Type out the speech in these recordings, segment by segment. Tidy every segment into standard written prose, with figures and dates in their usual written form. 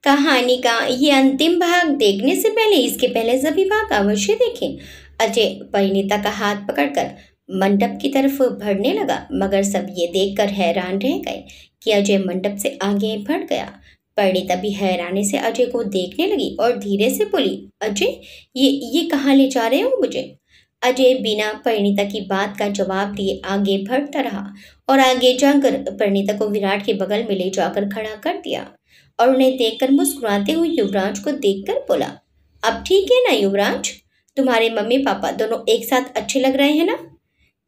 कहानी का ये अंतिम भाग देखने से पहले इसके पहले सभी भाग अवश्य देखें। अजय परिणीता का हाथ पकड़कर मंडप की तरफ बढ़ने लगा, मगर सब ये देखकर हैरान रह गए कि अजय मंडप से आगे बढ़ गया। परिणीता भी हैरानी से अजय को देखने लगी और धीरे से बोली, अजय, ये कहाँ ले जा रहे हो मुझे? अजय बिना परिणीता की बात का जवाब दिए आगे बढ़ता रहा और आगे जाकर परिणीता को विराट के बगल में ले जाकर खड़ा कर दिया और उन्हें देखकर मुस्कुराते हुए युवराज को देखकर बोला, अब ठीक है ना युवराज? तुम्हारे मम्मी पापा दोनों एक साथ अच्छे लग रहे हैं ना?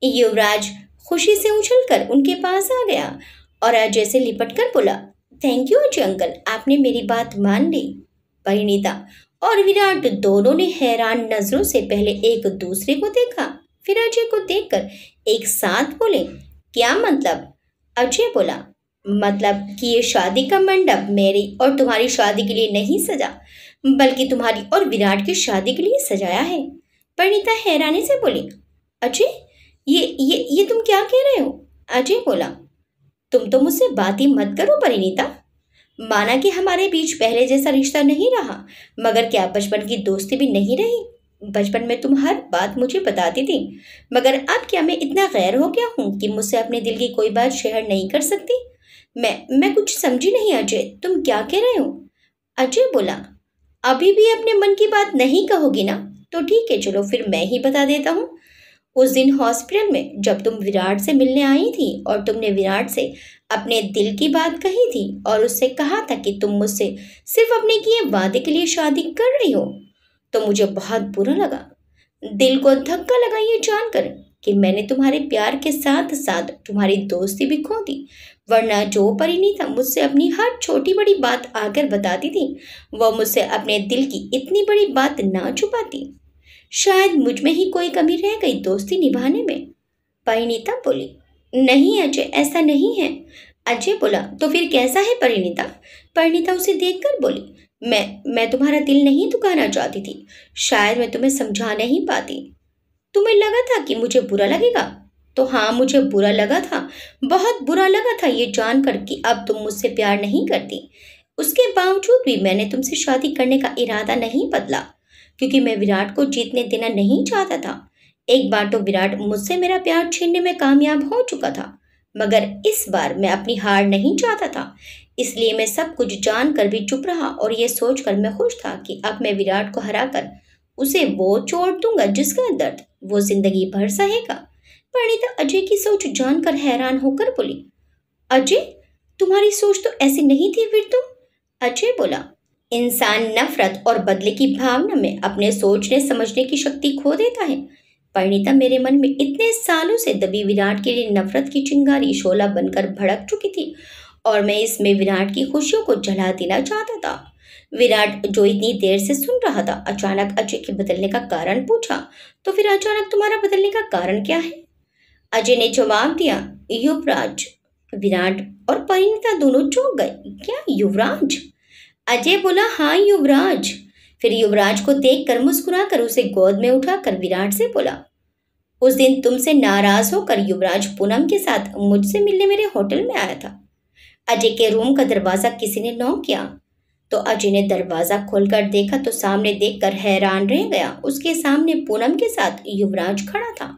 युवराज खुशी से उछलकर उनके पास आ गया और अजय से लिपटकर बोला, थैंक यू अजय अंकल, आपने मेरी बात मान ली। परिणीता और विराट दोनों ने हैरान नजरों से पहले एक दूसरे को देखा, फिर अजय को देखकर एक साथ बोले, क्या मतलब? अजय बोला, मतलब कि ये शादी का मंडप मेरी और तुम्हारी शादी के लिए नहीं सजा, बल्कि तुम्हारी और विराट की शादी के लिए सजाया है। परिणीता हैरानी से बोली, अजय, ये तुम क्या कह रहे हो? अजय बोला, तुम तो मुझसे बात ही मत करो परिणीता। माना कि हमारे बीच पहले जैसा रिश्ता नहीं रहा, मगर क्या बचपन की दोस्ती भी नहीं रही? बचपन में तुम हर बात मुझे बताती थी, मगर अब क्या मैं इतना गैर हो गया हूँ कि मुझसे अपने दिल की कोई बात शेयर नहीं कर सकती? मैं कुछ समझी नहीं अजय, तुम क्या कह रहे हो? अजय बोला, अभी भी अपने मन की बात नहीं कहोगी ना? तो ठीक है, चलो फिर मैं ही बता देता हूँ। उस दिन हॉस्पिटल में जब तुम विराट से मिलने आई थी और तुमने विराट से अपने दिल की बात कही थी और उससे कहा था कि तुम मुझसे सिर्फ अपने किए वादे के लिए शादी कर रही हो, तो मुझे बहुत बुरा लगा। दिल को धक्का लगा ये जानकर कि मैंने तुम्हारे प्यार के साथ साथ तुम्हारी दोस्ती भी खो दी, वरना जो परिणीता मुझसे अपनी हर छोटी बड़ी बात आकर बताती थी, वह मुझसे अपने दिल की इतनी बड़ी बात ना छुपाती। शायद मुझ में ही कोई कमी रह गई दोस्ती निभाने में। परिणीता बोली, नहीं अजय, ऐसा नहीं है। अजय बोला, तो फिर कैसा है परिणीता? परिणीता उसे देखकर बोली, मैं तुम्हारा दिल नहीं दुखाना चाहती थी, शायद मैं तुम्हें समझा नहीं पाती। तुम्हें लगा था कि मुझे बुरा लगेगा? तो हाँ, मुझे बुरा लगा था, बहुत बुरा लगा था ये जानकर कि अब तुम मुझसे प्यार नहीं करती। उसके बावजूद भी मैंने तुमसे शादी करने का इरादा नहीं बदला, क्योंकि मैं विराट को जीतने देना नहीं चाहता था। एक बार तो विराट मुझसे मेरा प्यार छीनने में कामयाब हो चुका था, मगर इस बार मैं अपनी हार नहीं चाहता था। इसलिए मैं सब कुछ जानकर भी चुप रहा और ये सोचकर मैं खुश था कि अब मैं विराट को हराकर उसे वो चोट दूंगा जिसका दर्द वो जिंदगी भर सहेगा। परिणीता अजय की सोच जानकर हैरान होकर बोली, अजय, तुम्हारी सोच तो ऐसी नहीं थी फिर तुम? अजय बोला, इंसान नफरत और बदले की भावना में अपने सोचने समझने की शक्ति खो देता है। परिणीता, मेरे मन में इतने सालों से दबी विराट के लिए नफरत की चिंगारी शोला बनकर भड़क चुकी थी और मैं इसमें विराट की खुशियों को जला देना चाहता था। विराट, जो इतनी देर से सुन रहा था, अचानक अजय के बदलने का कारण पूछा, तो फिर अचानक तुम्हारा बदलने का कारण क्या है? अजय ने जवाब दिया, युवराज। विराट और परिणीता दोनों चौंक गए। क्या युवराज? अजय बोला, हाँ युवराज। फिर युवराज को देखकर मुस्कुराकर उसे गोद में उठाकर विराट से बोला, उस दिन तुमसे नाराज होकर युवराज पूनम के साथ मुझसे मिलने मेरे होटल में आया था। अजय के रूम का दरवाजा किसी ने नॉक किया, तो अजय ने दरवाजा खोलकर देखा तो सामने देखकर हैरान रह गया। उसके सामने पूनम के साथ युवराज खड़ा था।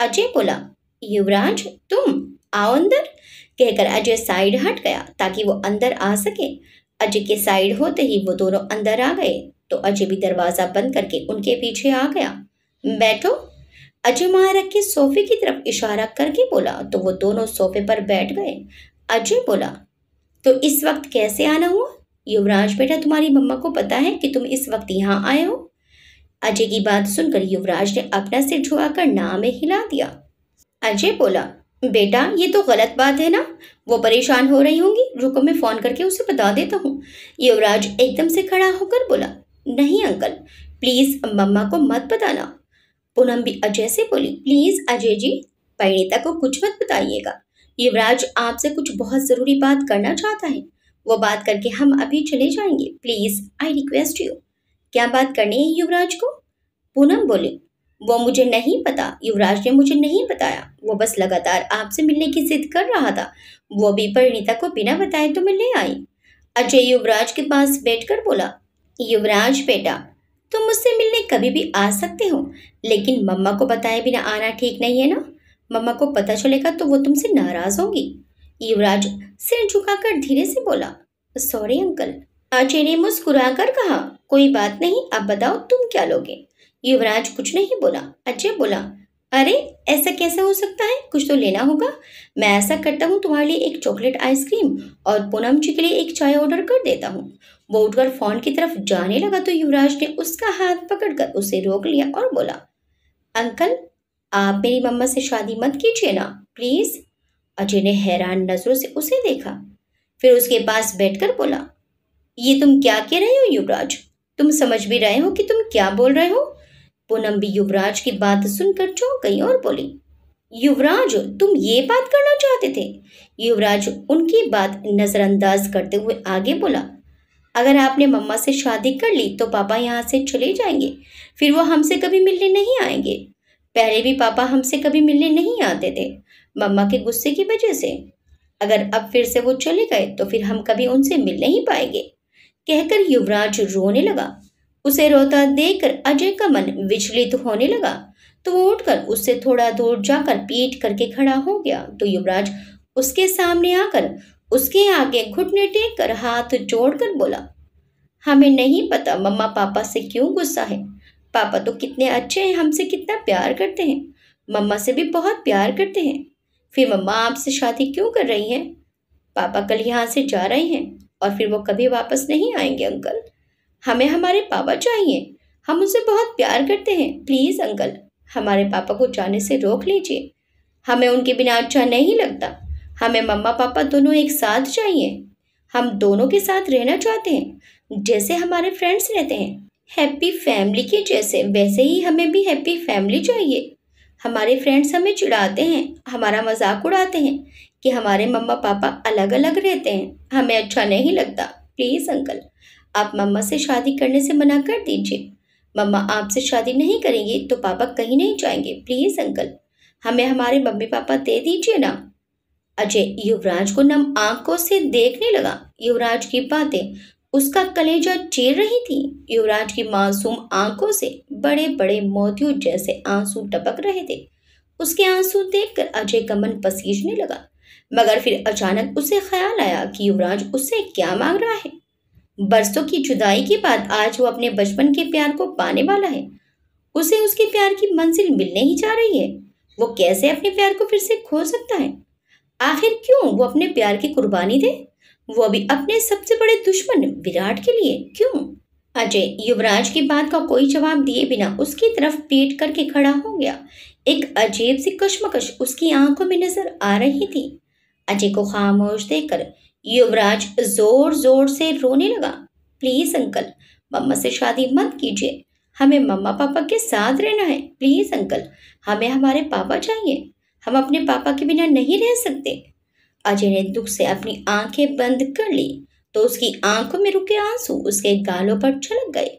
अजय बोला, युवराज, तुम आओ अंदर, कहकर अजय साइड हट गया ताकि वो अंदर आ सके। अजय के साइड होते ही वो दोनों अंदर आ गए तो अजय भी दरवाजा बंद करके उनके पीछे आ गया। बैठो, अजय वहां रखे सोफे की तरफ इशारा करके बोला तो वो दोनों सोफे पर बैठ गए। अजय बोला, तो इस वक्त कैसे आना हुआ? युवराज बेटा, तुम्हारी मम्मा को पता है कि तुम इस वक्त यहाँ आए हो? अजय की बात सुनकर युवराज ने अपना सिर झुकाकर ना में हिला दिया। अजय बोला, बेटा, ये तो गलत बात है ना, वो परेशान हो रही होंगी, रुको मैं फोन करके उसे बता देता हूँ। युवराज एकदम से खड़ा होकर बोला, नहीं अंकल, प्लीज मम्मा को मत बताना। पूनम भी अजय से बोली, प्लीज अजय जी, परिणीता को कुछ मत बताइएगा। युवराज आपसे कुछ बहुत जरूरी बात करना चाहता है, वो बात करके हम अभी चले जाएंगे, प्लीज आई रिक्वेस्ट यू। क्या बात करनी है युवराज को? पूनम बोली, वो मुझे नहीं पता, युवराज ने मुझे नहीं बताया, वो बस लगातार आपसे मिलने की जिद कर रहा था, वो भी परिणीता को बिना बताए तो मैं ले आई। अजय युवराज के पास बैठकर बोला, युवराज बेटा, तुम मुझसे मिलने कभी भी आ सकते हो, लेकिन मम्मा को बताए बिना आना ठीक नहीं है ना। मम्मा को पता चलेगा तो वो तुमसे नाराज होंगी। युवराज सिर झुकाकर धीरे से बोला, सॉरी अंकल। अजय ने मुस्कुराकर कहा, कोई बात नहीं, अब बताओ तुम क्या लोगे। युवराज कुछ नहीं बोला। अजय बोला, अरे ऐसा कैसे हो सकता है, कुछ तो लेना होगा। मैं ऐसा करता हूँ, तुम्हारे लिए एक चॉकलेट आइसक्रीम और पूनम जी के लिए एक चाय ऑर्डर कर देता हूँ। वो उठकर फोन की तरफ जाने लगा तो युवराज ने उसका हाथ पकड़कर उसे रोक लिया और बोला, अंकल, आप मेरी मम्मा से शादी मत कीजिए ना, प्लीज। अजय ने हैरान नजरों से उसे देखा, फिर उसके पास बैठकर बोला, ये तुम क्या कह रहे हो युवराज? तुम समझ भी रहे हो कि तुम क्या बोल रहे हो? पूनम भी युवराज की बात सुनकर चौंक गई और बोली, युवराज, तुम ये बात करना चाहते थे? युवराज उनकी बात नजरअंदाज करते हुए आगे बोला, अगर आपने मम्मा से शादी कर ली तो पापा यहाँ से चले जाएंगे, फिर वो हमसे कभी मिलने नहीं आएंगे। पहले भी पापा हमसे कभी मिलने नहीं आते थे, मम्मा के गुस्से की वजह से। अगर अब फिर से वो चले गए तो फिर हम कभी उनसे मिल नहीं पाएंगे। कहकर युवराज रोने लगा। उसे रोता देखकर अजय का मन विचलित होने लगा, तो वो उठकर उससे थोड़ा दूर जाकर पीठ करके खड़ा हो गया तो युवराज उसके सामने आकर उसके आगे घुटने टेक कर हाथ जोड़कर बोला, हमें नहीं पता मम्मा पापा से क्यों गुस्सा है। पापा तो कितने अच्छे हैं, हमसे कितना प्यार करते हैं, मम्मा से भी बहुत प्यार करते हैं। फिर मम्मा आपसे शादी क्यों कर रही हैं? पापा कल यहाँ से जा रहे हैं और फिर वो कभी वापस नहीं आएंगे अंकल। हमें हमारे पापा चाहिए, हम उनसे बहुत प्यार करते हैं। प्लीज अंकल, हमारे पापा को जाने से रोक लीजिए, हमें उनके बिना अच्छा नहीं लगता। हमें मम्मा पापा दोनों एक साथ चाहिए, हम दोनों के साथ रहना चाहते हैं, जैसे हमारे फ्रेंड्स रहते हैं, हैप्पी फैमिली के जैसे, वैसे ही हमें भी हैप्पी फैमिली चाहिए। हमारे फ्रेंड्स हमें चिढ़ाते हैं, हमारा मजाक उड़ाते हैं कि हमारे मम्मा पापा अलग अलग रहते हैं, हमें अच्छा नहीं लगता। प्लीज अंकल, आप मम्मा से शादी करने से मना कर दीजिए। मम्मा आपसे शादी नहीं करेंगी तो पापा कहीं नहीं जाएंगे। प्लीज अंकल, हमें हमारे मम्मी पापा दे दीजिए ना। अजय युवराज को नम आंखों से देखने लगा। युवराज की बातें उसका कलेजा चीर रही थी। युवराज की मासूम आंखों से बड़े बड़े मोतियों जैसे आंसू टपक रहे थे। उसके आंसू देखकर अजय का मन पसीजने लगा, मगर फिर अचानक उसे ख्याल आया कि युवराज उससे क्या मांग रहा है। बरसों की जुदाई के बाद आज वो अपने बचपन के प्यार को पाने वाला है। उसे उसके प्यार की मंजिल मिलने ही जा रही है। वो कैसे अपने प्यार को फिर से खो सकता है? आखिर क्यों वो अपने प्यार की कुर्बानी दे, वो भी अपने सबसे बड़े दुश्मन विराट के लिए? क्यों? अजय युवराज की बात का कोई जवाब दिए बिना उसकी तरफ पीट करके खड़ा हो गया। एक अजीब सी कश्मकश उसकी आंखों में नजर आ रही थी। अजय को खामोश देखकर युवराज जोर जोर से रोने लगा। प्लीज अंकल, मम्मा से शादी मत कीजिए, हमें मम्मा पापा के साथ रहना है। प्लीज अंकल, हमें हमारे पापा चाहिए, हम अपने पापा के बिना नहीं रह सकते। अजय ने दुख से अपनी आंखें बंद कर ली तो उसकी आंखों में रुके आंसू उसके गालों पर छलक गए।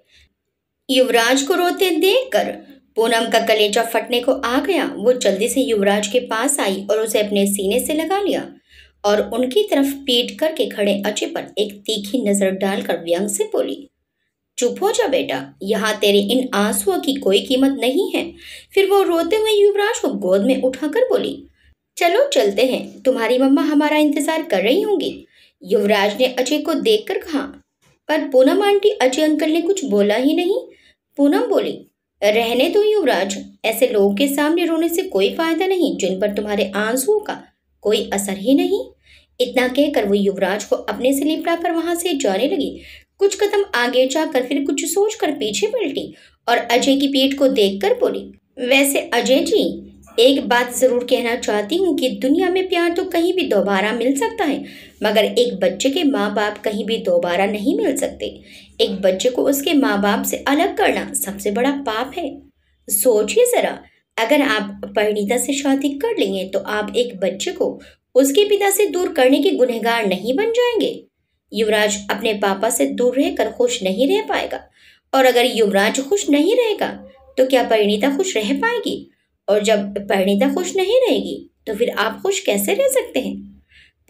युवराज को रोते देखकर पूनम का कलेजा फटने को आ गया। वो जल्दी से युवराज के पास आई और उसे अपने सीने से लगा लिया और उनकी तरफ पीट करके खड़े अजय पर एक तीखी नजर डालकर व्यंग से बोली, चुप हो जा बेटा, यहाँ तेरे इन आंसुओं की कोई कीमत नहीं है। फिर वो रोते हुए युवराज को गोद में उठाकर बोली, चलो चलते हैं, तुम्हारी मम्मा हमारा इंतजार कर रही होंगी। युवराज ने अजय को देखकर कहा। पर पूनम आंटी, अजय अंकल ने कुछ बोला ही नहीं। पूनम बोली, रहने दो युवराज, ऐसे लोगों के सामने रोने से कोई फायदा नहीं जिन पर तुम्हारे आंसुओं का कोई असर ही नहीं। इतना कहकर वो युवराज को अपने से लिपटा कर वहां से जाने लगी। कुछ कदम आगे जाकर फिर कुछ सोचकर पीछे पलटी और अजय की पीठ को देखकर बोली, वैसे अजय जी, एक बात जरूर कहना चाहती हूँ कि दुनिया में प्यार तो कहीं भी दोबारा मिल सकता है, मगर एक बच्चे के माँ बाप कहीं भी दोबारा नहीं मिल सकते। एक बच्चे को उसके माँ बाप से अलग करना सबसे बड़ा पाप है। सोचिए जरा, अगर आप परिणीता से शादी कर लेंगे तो आप एक बच्चे को उसके पिता से दूर करने के गुनहगार नहीं बन जाएंगे। युवराज अपने पापा से दूर रहकर खुश नहीं रह पाएगा, और अगर युवराज खुश नहीं रहेगा तो क्या परिणीता खुश रह पाएगी? और जब परिणीता खुश नहीं रहेगी तो फिर आप खुश कैसे रह सकते हैं?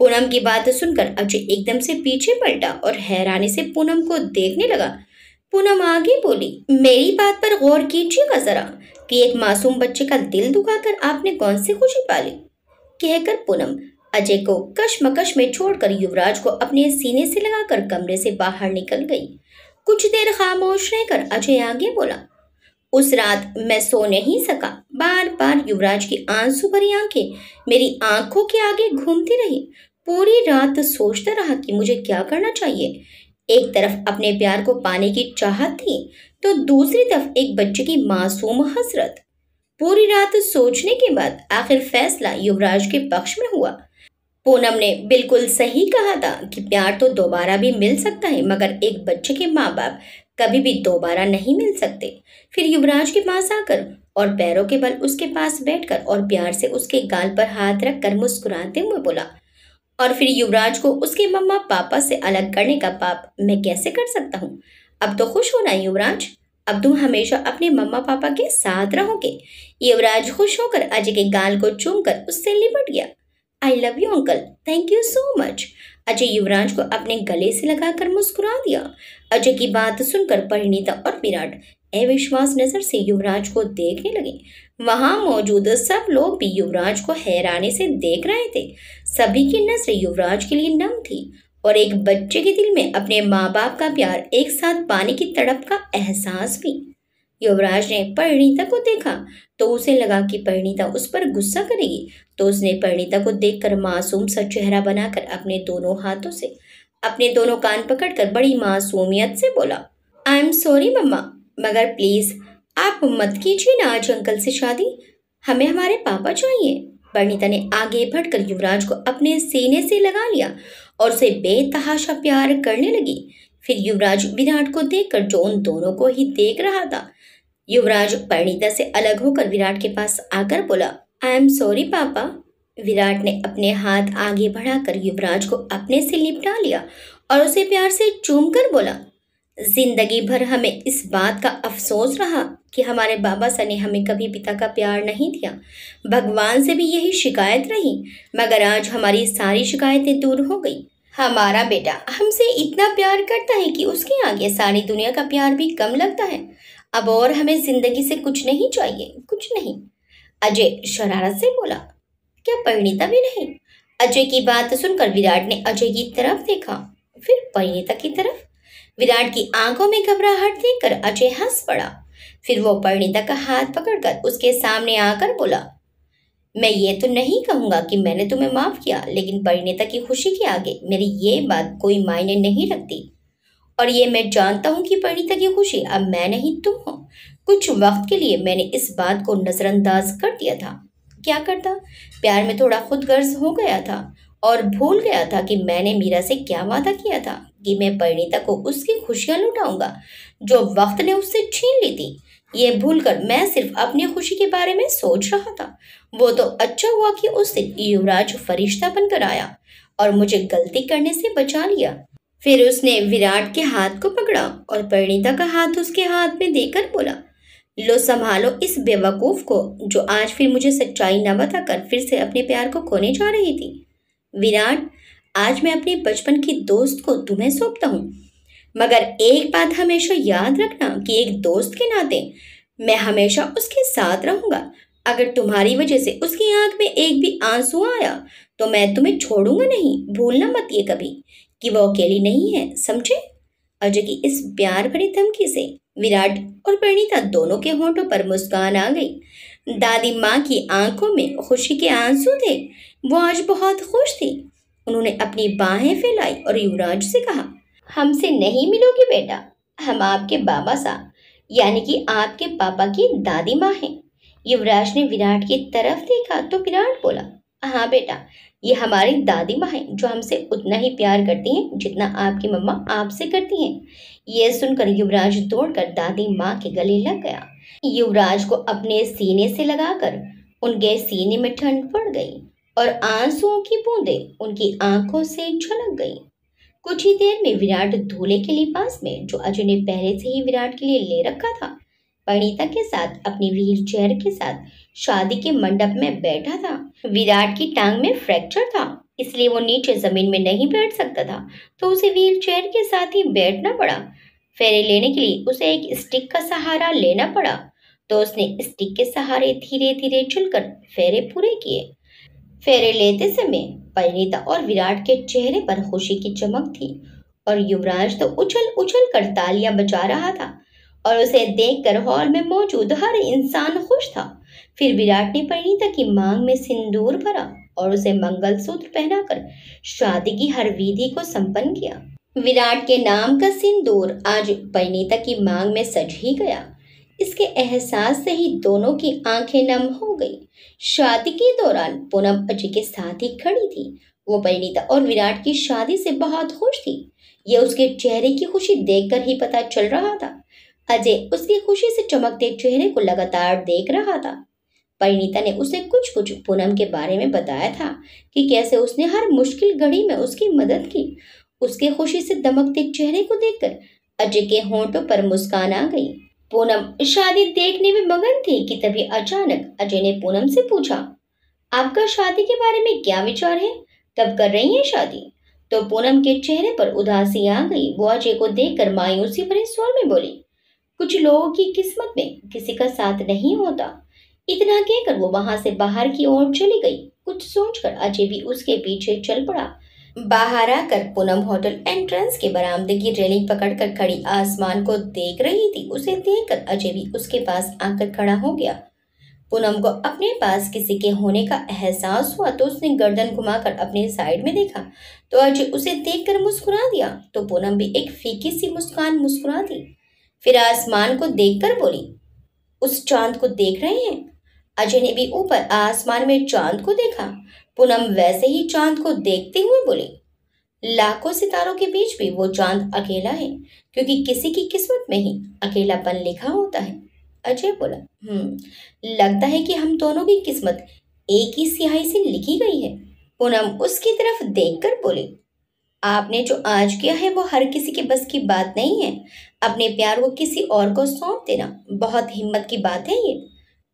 पूनम की बात सुनकर अजय एकदम से पीछे पलटा और हैरानी से पूनम को देखने लगा। पूनम आगे बोली, मेरी बात पर गौर कीजिएगा जरा कि एक मासूम बच्चे का दिल दुखाकर आपने कौन सी खुशी पाली। कहकर पूनम अजय को कशमकश में छोड़कर युवराज को अपने सीने से लगाकर कमरे से बाहर निकल गई। कुछ देर खामोश रहकर अजय आगे बोला, उस रात मैं सो नहीं सका। बार बार युवराज की आंसू भरी आंखें मेरी आंखों के आगे घूमती रही। पूरी रात सोचता रहा कि मुझे क्या करना चाहिए। एक तरफ अपने प्यार को पाने की चाहत थी तो दूसरी तरफ एक बच्चे की मासूम हसरत। पूरी रात सोचने के बाद आखिर फैसला युवराज के पक्ष में हुआ। पूनम ने बिल्कुल सही कहा था कि प्यार तो दोबारा भी मिल सकता है, मगर एक बच्चे के माँ बाप कभी भी दोबारा नहीं मिल सकते। फिर युवराज के पास आकर और पैरों के बल उसके पास बैठकर और प्यार से उसके गाल पर हाथ रखकर मुस्कुराते हुए बोला, और फिर युवराज को उसके मम्मा पापा से अलग करने का पाप मैं कैसे कर सकता हूँ। अब तो खुश होना युवराज, अब तुम हमेशा अपने मम्मा पापा के साथ रहोगे। युवराज खुश होकर अजय के गाल को चूमकर उससे लिपट गया। I love you uncle, thank you so much. Ajay Yuvraj को अपने गले से लगाकर मुस्कुरा दिया। अजय की बात सुनकर परिणीता और विराट अविश्वास नजर से युवराज को देखने लगे। वहां मौजूद सब लोग भी युवराज को हैरानी से देख रहे थे। सभी की नजरें युवराज के लिए नम थी और एक बच्चे के दिल में अपने माँ बाप का प्यार एक साथ पाने की तड़प का एहसास भी। युवराज ने परिणीता को देखा तो उसे लगा कि परिणीता उस पर गुस्सा करेगी, तो उसने परिणीता को देखकर मासूम सा चेहरा बनाकर अपने दोनों हाथों से अपने दोनों कान पकड़कर बड़ी मासूमियत से बोला, आई एम सॉरी मम्मा, मगर प्लीज आप मत कीजिए ना आज अंकल से शादी। हमें हमारे पापा चाहिए। परिणीता ने आगे बढ़कर युवराज को अपने सीने से लगा लिया और उसे बेतहाशा प्यार करने लगी। फिर युवराज विराट को देखकर जो उन दोनों को ही देख रहा था। युवराज परिणीता से अलग होकर विराट के पास आकर बोला, आई एम सॉरी पापा। विराट ने अपने हाथ आगे बढ़ाकर युवराज को अपने से लिपटा लिया और उसे प्यार से चूमकर बोला, जिंदगी भर हमें इस बात का अफसोस रहा कि हमारे बाबा सा ने हमें कभी पिता का प्यार नहीं दिया। भगवान से भी यही शिकायत रही, मगर आज हमारी सारी शिकायतें दूर हो गई। हमारा बेटा हमसे इतना प्यार करता है कि उसके आगे सारी दुनिया का प्यार भी कम लगता है। अब और हमें जिंदगी से कुछ नहीं चाहिए, कुछ नहीं। अजय शरारत से बोला, क्या परिणीता भी नहीं? अजय की बात सुनकर विराट ने अजय की तरफ देखा, फिर परिणीता की तरफ। विराट की आंखों में घबराहट देखकर अजय हंस पड़ा। फिर वो परिणीता का हाथ पकड़कर उसके सामने आकर बोला, मैं ये तो नहीं कहूंगा कि मैंने तुम्हें माफ किया, लेकिन परिणीता की खुशी के आगे मेरी ये बात कोई मायने नहीं रखती। और ये मैं जानता हूँ कि परिणीता की खुशी अब मैं नहीं तुम हो। कुछ वक्त के लिए मैंने इस बात को नजरअंदाज कर दिया था। क्या करता, प्यार में थोड़ा खुदगर्ज हो गया था और भूल गया था कि मैंने मीरा से क्या वादा किया था कि मैं परिणीता को उसकी खुशियां लुटाऊंगा जो वक्त ने उससे छीन ली थी। ये भूलकर मैं सिर्फ अपनी खुशी के बारे में सोच रहा था। वो तो अच्छा हुआ कि उस दिन युवराज फरिश्ता बनकर आया और मुझे गलती करने से बचा लिया। फिर उसने विराट के हाथ को पकड़ा और परिणीता का हाथ उसके हाथ में देकर बोला, लो संभालो इस बेवकूफ को जो आज फिर मुझे सच्चाई न बताकर फिर से अपने प्यार को खोने जा रही थी। विराट, आज मैं अपने बचपन की दोस्त को तुम्हें सौंपता हूँ, मगर एक बात हमेशा याद रखना कि एक दोस्त के नाते मैं हमेशा उसके साथ रहूंगा। अगर तुम्हारी वजह से उसकी आंख में एक भी आंसू आया तो मैं तुम्हें छोड़ूंगा नहीं। भूलना मत ये कभी कि वो अकेली नहीं है, समझे? अजय की इस प्यार भरी धमकी से विराट और परिणीता दोनों के होंठों पर मुस्कान आ गई। दादी माँ की आंखों में खुशी के आंसू थे। वो आज बहुत खुश थी। उन्होंने अपनी बाहें फैलाई और युवराज से कहा, हमसे नहीं मिलोगे बेटा, हम आपके बाबा साहब यानी कि आपके पापा की दादी माँ हैं। युवराज ने विराट की तरफ देखा तो विराट बोला, हाँ बेटा, ये हमारी दादी माँ हैं जो हमसे उतना ही प्यार करती हैं जितना आपकी मम्मा आपसे करती हैं। ये सुनकर युवराज दौड़कर दादी माँ के गले लग गया। युवराज को अपने सीने से लगाकर उनके सीने में ठंड पड़ गई और आंसुओं की बूंदें उनकी आंखों से झलक गई। कुछ ही देर में विराट दूल्हे के लिबास में, जो अजय ने पहले से ही विराट के लिए ले रखा था, परिणीता के साथ अपनी व्हील चेयर के साथ शादी के मंडप में बैठा था। विराट की टांग में फ्रैक्चर था इसलिए वो नीचे जमीन में नहीं बैठ सकता था, तो उसे व्हील चेयर के साथ ही बैठना पड़ा। फेरे लेने के लिए उसे एक स्टिक का सहारा लेना पड़ा, तो उसने स्टिक के सहारे धीरे धीरे चलकर फेरे पूरे किए। फेरे लेते समय परिणीता और विराट के चेहरे पर खुशी की चमक थी, और युवराज तो उछल उछल कर तालियां बजा रहा था, और उसे देखकर हॉल में मौजूद हर इंसान खुश था। फिर विराट ने परिणीता की मांग में सिंदूर भरा और उसे मंगलसूत्र पहनाकर शादी की हर विधि को संपन्न किया। विराट के नाम का सिंदूर आज परिणीता की मांग में सज ही गया। इसके एहसास से ही दोनों की आंखें नम हो गई। शादी के दौरान पूनम अजय के साथ ही खड़ी थी। वो परिणीता और विराट की शादी से बहुत खुश थी। यह उसके चेहरे की खुशी देखकर ही पता चल रहा था। अजय उसकी खुशी से चमकते चेहरे को लगातार देख रहा था। परिणीता ने उसे कुछ कुछ पूनम के बारे में बताया था कि कैसे उसने हर मुश्किल घड़ी में उसकी मदद की। उसके खुशी से दमकते चेहरे को देखकर अजय के होंठों पर मुस्कान आ गई। पूनम शादी देखने में मगन थी कि तभी अचानक अजय ने पूनम से पूछा, आपका शादी के बारे में क्या विचार है? कब कर रही हैं शादी? तो पूनम के चेहरे पर उदासी आ गई। वो अजय को देखकर मायूसी भरे स्वर में बोली, कुछ लोगों की किस्मत में किसी का साथ नहीं होता। इतना कहकर वो वहां से बाहर की ओर चली गई। कुछ सोचकर अजय भी उसके पीछे चल पड़ा। बाहर आकर पूनम होटल एंट्रेंस के बरामदे की रेलिंग पकड़कर खड़ी आसमान को देख रही थी। उसे देखकर अजय भी उसके पास आकर खड़ा हो गया। पूनम को अपने पास किसी के होने का एहसास हुआ, तो उसने गर्दन घुमाकर अपने साइड में देखा, तो अजय उसे देखकर मुस्कुरा दिया। तो पूनम भी एक फीकी सी मुस्कान मुस्कुरा दी। फिर आसमान को देखकर बोली, उस चांद को देख रहे हैं? अजय ने भी ऊपर आसमान में चांद को देखा। पूनम वैसे ही चांद को देखते हुए बोली, लाखों सितारों के बीच भी वो चांद अकेला है, क्योंकि किसी की किस्मत में ही अकेलापन लिखा होता है। अजय बोला, लगता है कि हम दोनों की किस्मत एक ही स्याही से लिखी गई है। पूनम उसकी तरफ देखकर बोली, आपने जो आज किया है वो हर किसी के बस की बात नहीं है। अपने प्यार को किसी और को सौंप देना बहुत हिम्मत की बात है ये।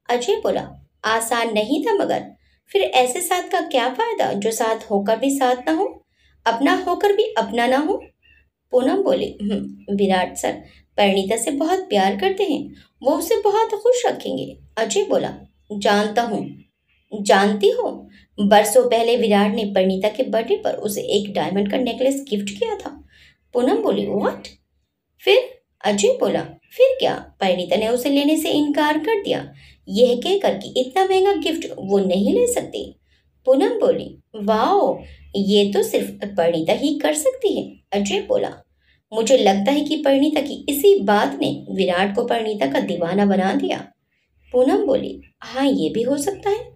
अजय बोला, आसान नहीं था, मगर फिर ऐसे साथ का क्या फायदा जो साथ होकर भी साथ ना हो, अपना होकर भी अपना ना हो। पूनम बोली, विराट सर परिणीता से बहुत प्यार करते हैं, वो उसे बहुत खुश रखेंगे। अजय बोला, जानता हूँ। जानती हो, बरसों पहले विराट ने परिणीता के बर्थडे पर उसे एक डायमंड का नेकलेस गिफ्ट किया था। पूनम बोली, व्हाट? फिर? अजय बोला, फिर क्या, परिणीता ने उसे लेने से इनकार कर दिया, यह कहकर कि इतना महंगा गिफ्ट वो नहीं ले सकती। पूनम बोली, वाओ, ये तो सिर्फ परिणीता ही कर सकती है। अजय बोला, मुझे लगता है कि परिणीता की इसी बात ने विराट को परिणीता का दीवाना बना दिया। पूनम बोली, हाँ ये भी हो सकता है।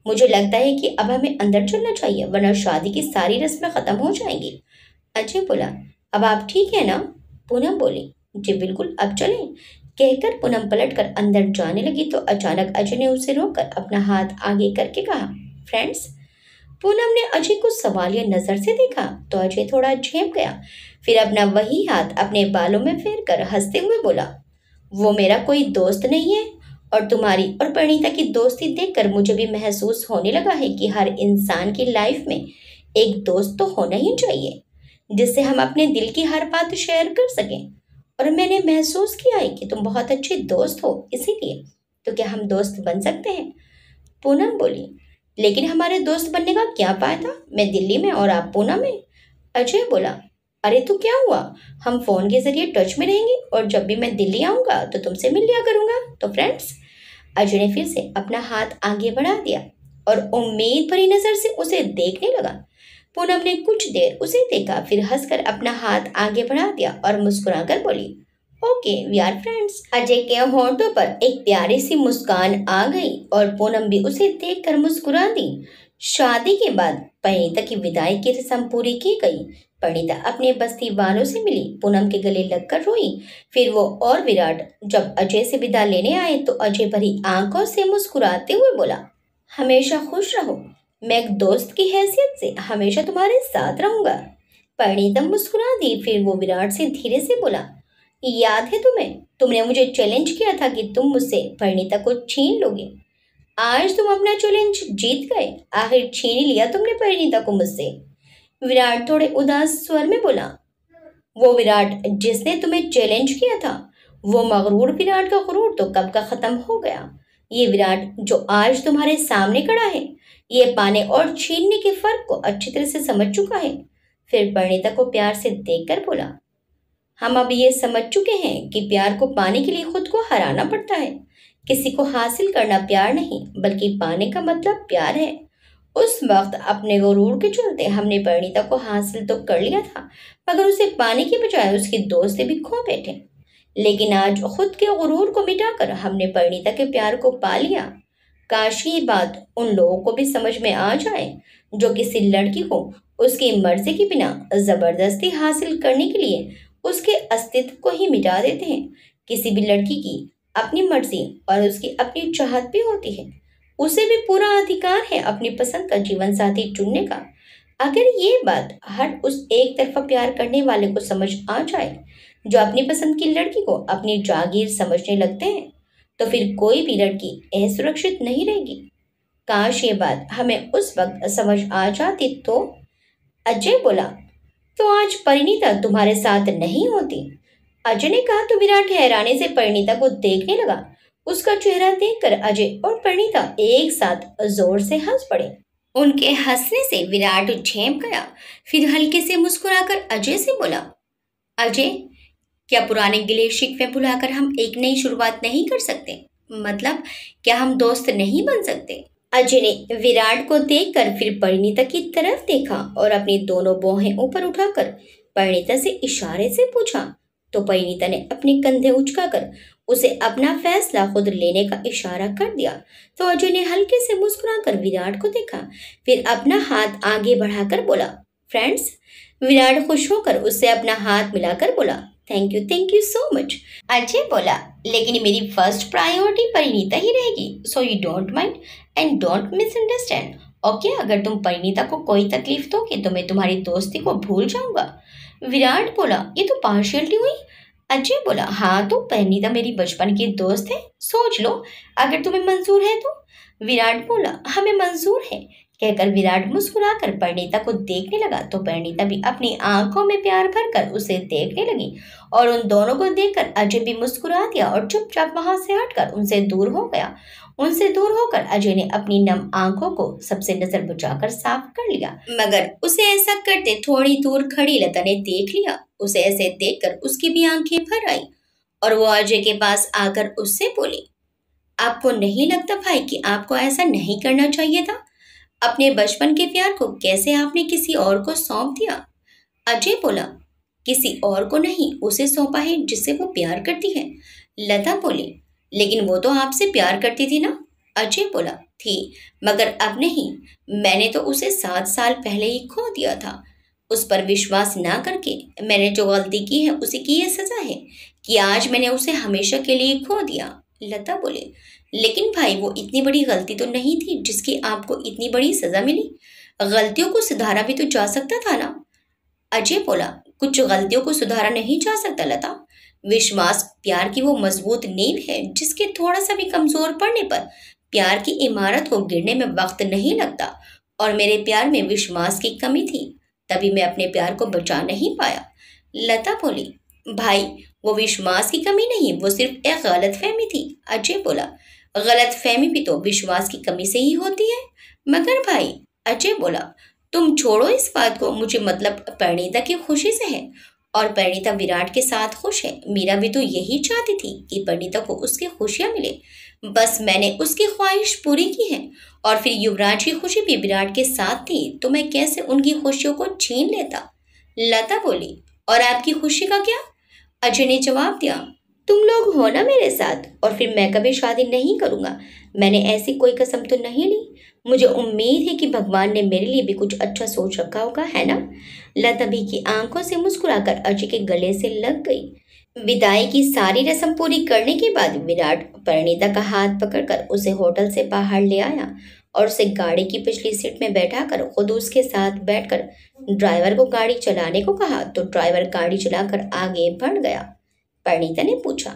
मुझे लगता है कि अब हमें अंदर चलना चाहिए, वरना शादी की सारी रस्में खत्म हो जाएंगी। अजय बोला, अब आप ठीक है ना? पूनम बोली, जी बिल्कुल, अब चलें। कहकर पूनम पलटकर अंदर जाने लगी, तो अचानक अजय ने उसे रोककर अपना हाथ आगे करके कहा, फ्रेंड्स। पूनम ने अजय को सवालिया नजर से देखा, तो अजय थोड़ा झेप गया। फिर अपना वही हाथ अपने बालों में फेरकर हंसते हुए बोला, वो मेरा कोई दोस्त नहीं है, और तुम्हारी और परिणीता की दोस्ती देखकर मुझे भी महसूस होने लगा है कि हर इंसान की लाइफ में एक दोस्त तो होना ही चाहिए, जिससे हम अपने दिल की हर बात शेयर कर सकें। और मैंने महसूस किया है कि तुम बहुत अच्छे दोस्त हो, इसीलिए तो क्या हम दोस्त बन सकते हैं? पूनम बोली, लेकिन हमारे दोस्त बनने का क्या फायदा, मैं दिल्ली में और आप पूना में। अजय बोला, अरे तो क्या हुआ, हम फोन के जरिए टच में रहेंगे, और जब भी मैं दिल्ली आऊंगा तो तुमसे मिल लिया करूंगा। तो फ्रेंड्स। अजय ने फिर से अपना हाथ आगे बढ़ा दिया और उम्मीद भरी नजर से उसे देखने लगा। पूनम ने कुछ देर उसे देखा, फिर हंसकर अपना हाथ आगे बढ़ा दिया और मुस्कुराकर बोली, okay we are friends. Ajay के होंठों पर एक प्यारी सी मुस्कान आ गई और पूनम भी उसे देखकर मुस्कुरा दी। शादी के बाद परिणीता की विदाई की रस्म पूरी की गई। परिणीता अपने बस्ती वालों से मिली, पूनम के गले लगकर रोई। फिर वो और विराट जब अजय से विदा लेने आए तो अजय भरी आंखों से मुस्कुराते हुए बोला, हमेशा खुश रहो, मैं एक दोस्त की हैसियत से हमेशा तुम्हारे साथ रहूंगा। परिणीता मुस्कुरा दी। फिर वो विराट से धीरे से बोला, याद है तुम्हें, तुमने मुझे चैलेंज किया था कि तुम मुझसे परिणीता को छीन लोगे। आज तुम अपना चैलेंज जीत गए। आखिर छीन ही लिया तुमने परिणीता को मुझसे। विराट थोड़े उदास स्वर में बोला। वो विराट जिसने तुम्हें चैलेंज किया था, वो मगरूर विराट का गुरूर तो कब का खत्म हो गया। ये विराट जो आज तुम्हारे सामने खड़ा है, ये पाने और छीनने के फर्क को अच्छी तरह से समझ चुका है। फिर परिणीता को प्यार से देखकर बोला, हम अब ये समझ चुके हैं कि प्यार को पाने के लिए खुद को हराना पड़ता है। किसी को हासिल करना प्यार नहीं, बल्कि पाने का मतलब प्यार है। उस वक्त अपने गुरूर के चलते हमने परिणीता को हासिल तो कर लिया था, मगर उसे पाने की बजाय उसकी दोस्ती भी खो बैठे। लेकिन आज खुद के गुरूर को मिटाकर हमने परिणीता के प्यार को पा लिया। काश ये बात उन लोगों को भी समझ में आ जाए जो किसी लड़की को उसकी मर्जी के बिना जबरदस्ती हासिल करने के लिए उसके अस्तित्व को ही मिटा देते हैं। किसी भी लड़की की अपनी मर्जी और उसकी अपनी चाहत भी होती है। उसे भी पूरा अधिकार है अपनी पसंद का जीवन साथी चुनने का। अगर ये बात हर उस एक तरफा प्यार करने वाले को समझ आ जाए जो अपनी पसंद की लड़की को अपनी जागीर समझने लगते हैं, तो फिर कोई भी लड़की असुरक्षित नहीं रहेगी। काश ये बात हमें उस वक्त समझ आ जाती तो। अजय बोला, तो आज परिणीता तुम्हारे साथ नहीं होती। अजय ने कहा तो विराट हैरानी से परिणीता को देखने लगा। उसका चेहरा देखकर अजय और परिणीता एक साथ जोर से हंस पड़े। उनके हंसने से विराट झेम गया। फिर हल्के से मुस्कुराकर अजय से बोला, अजय, क्या पुराने गिले शिकवे भुलाकर हम एक नई शुरुआत नहीं कर सकते? मतलब क्या हम दोस्त नहीं बन सकते? अजय ने विराट को देखकर फिर परिणीता की तरफ देखा और अपनी दोनों बाहें ऊपर उठाकर परिणीता से इशारे से पूछा। तो परिणीता ने अपने कंधे उचकाकर उसे अपना फैसला खुद लेने का इशारा कर दिया। तो अजय ने हल्के से मुस्कुराकर विराट को देखा, फिर अपना हाथ आगे बढ़ाकर बोला, फ्रेंड्स। विराट खुश होकर उससे अपना हाथ मिलाकर बोला, thank you so much. Ajay बोला, लेकिन मेरी फर्स्ट प्रायोरिटी परिणीता ही रहेगी, so you don't mind and don't misunderstand. Okay, अगर तुम परिणीता को कोई तकलीफ दोगे तो मैं तुम्हारी दोस्ती को भूल जाऊंगा। विराट बोला, ये तो पार्शियलिटी हुई। अजय बोला, हाँ तो परिणीता मेरी बचपन की दोस्त है, सोच लो अगर तुम्हें मंजूर है तो। विराट बोला, हमें मंजूर है। कहकर विराट मुस्कुराकर परिणीता को देखने लगा। तो परिणीता भी अपनी आंखों में प्यार भरकर उसे देखने लगी और उन दोनों को देखकर अजय भी मुस्कुरा दिया और चुपचाप वहां से हटकर उनसे दूर हो गया। उनसे दूर होकर अजय ने अपनी नम आंखों को सबसे नजर बचाकर साफ कर लिया, मगर उसे ऐसा करते थोड़ी दूर खड़ी लता ने देख लिया। उसे ऐसे देखकर उसकी भी आंखें भर आई और वो अजय के पास आकर उससे बोली, आपको नहीं लगता भाई कि आपको ऐसा नहीं करना चाहिए था? अपने बचपन के प्यार को कैसे आपने किसी और को सौंप दिया? अजय बोला, किसी और को नहीं, उसे सौंपा है जिससे वो प्यार करती है। लता बोली, लेकिन वो तो आपसे प्यार करती थी ना? अजय बोला, थी, मगर अब नहीं। मैंने तो उसे 7 साल पहले ही खो दिया था। उस पर विश्वास ना करके मैंने जो गलती की है उसी की ये सजा है कि आज मैंने उसे हमेशा के लिए खो दिया। लता बोले, लेकिन भाई वो इतनी बड़ी गलती तो नहीं थी जिसकी आपको इतनी बड़ी सजा मिली। गलतियों को सुधारा भी तो जा सकता था ना? अजय बोला, कुछ गलतियों को सुधारा नहीं जा सकता लता। विश्वास प्यार की वो मजबूत नींव है जिसके थोड़ा सा भी कमजोर पड़ने पर प्यार की इमारत को गिरने में वक्त नहीं लगता। और मेरे प्यार में विश्वास की कमी थी, तभी मैं अपने प्यार को बचा नहीं पाया। लता बोली, भाई वो विश्वास की कमी नहीं, वो सिर्फ एक गलत फहमी थी। अजय बोला, गलत फहमी भी तो विश्वास की कमी से ही होती है। मगर भाई, अजय बोला, तुम छोड़ो इस बात को, मुझे मतलब परिणीता की खुशी से है और परिणीता विराट के साथ खुश है। मीरा भी तो यही चाहती थी कि परिणीता को उसकी खुशियां मिले, बस मैंने उसकी ख्वाहिश पूरी की है। और फिर युवराज की खुशी भी विराट के साथ थी, तो मैं कैसे उनकी खुशियों को छीन लेता? लता बोली, और आपकी खुशी का क्या? अजय ने जवाब दिया, तुम लोग हो ना मेरे साथ, और फिर मैं कभी शादी नहीं करूंगा। मैंने ऐसी कोई कसम तो नहीं ली। मुझे उम्मीद है कि भगवान ने मेरे लिए भी कुछ अच्छा सोच रखा होगा, है ना? लता भी की आंखों से मुस्कुराकर अजय के गले से लग गई। विदाई की सारी रस्म पूरी करने के बाद विराट परिणीता का हाथ पकड़कर उसे होटल से बाहर ले आया और उसे गाड़ी की पिछली सीट में बैठाकर खुद उसके साथ बैठकर ड्राइवर को गाड़ी चलाने को कहा। तो ड्राइवर गाड़ी चलाकर आगे बढ़ गया। परिणीता ने पूछा,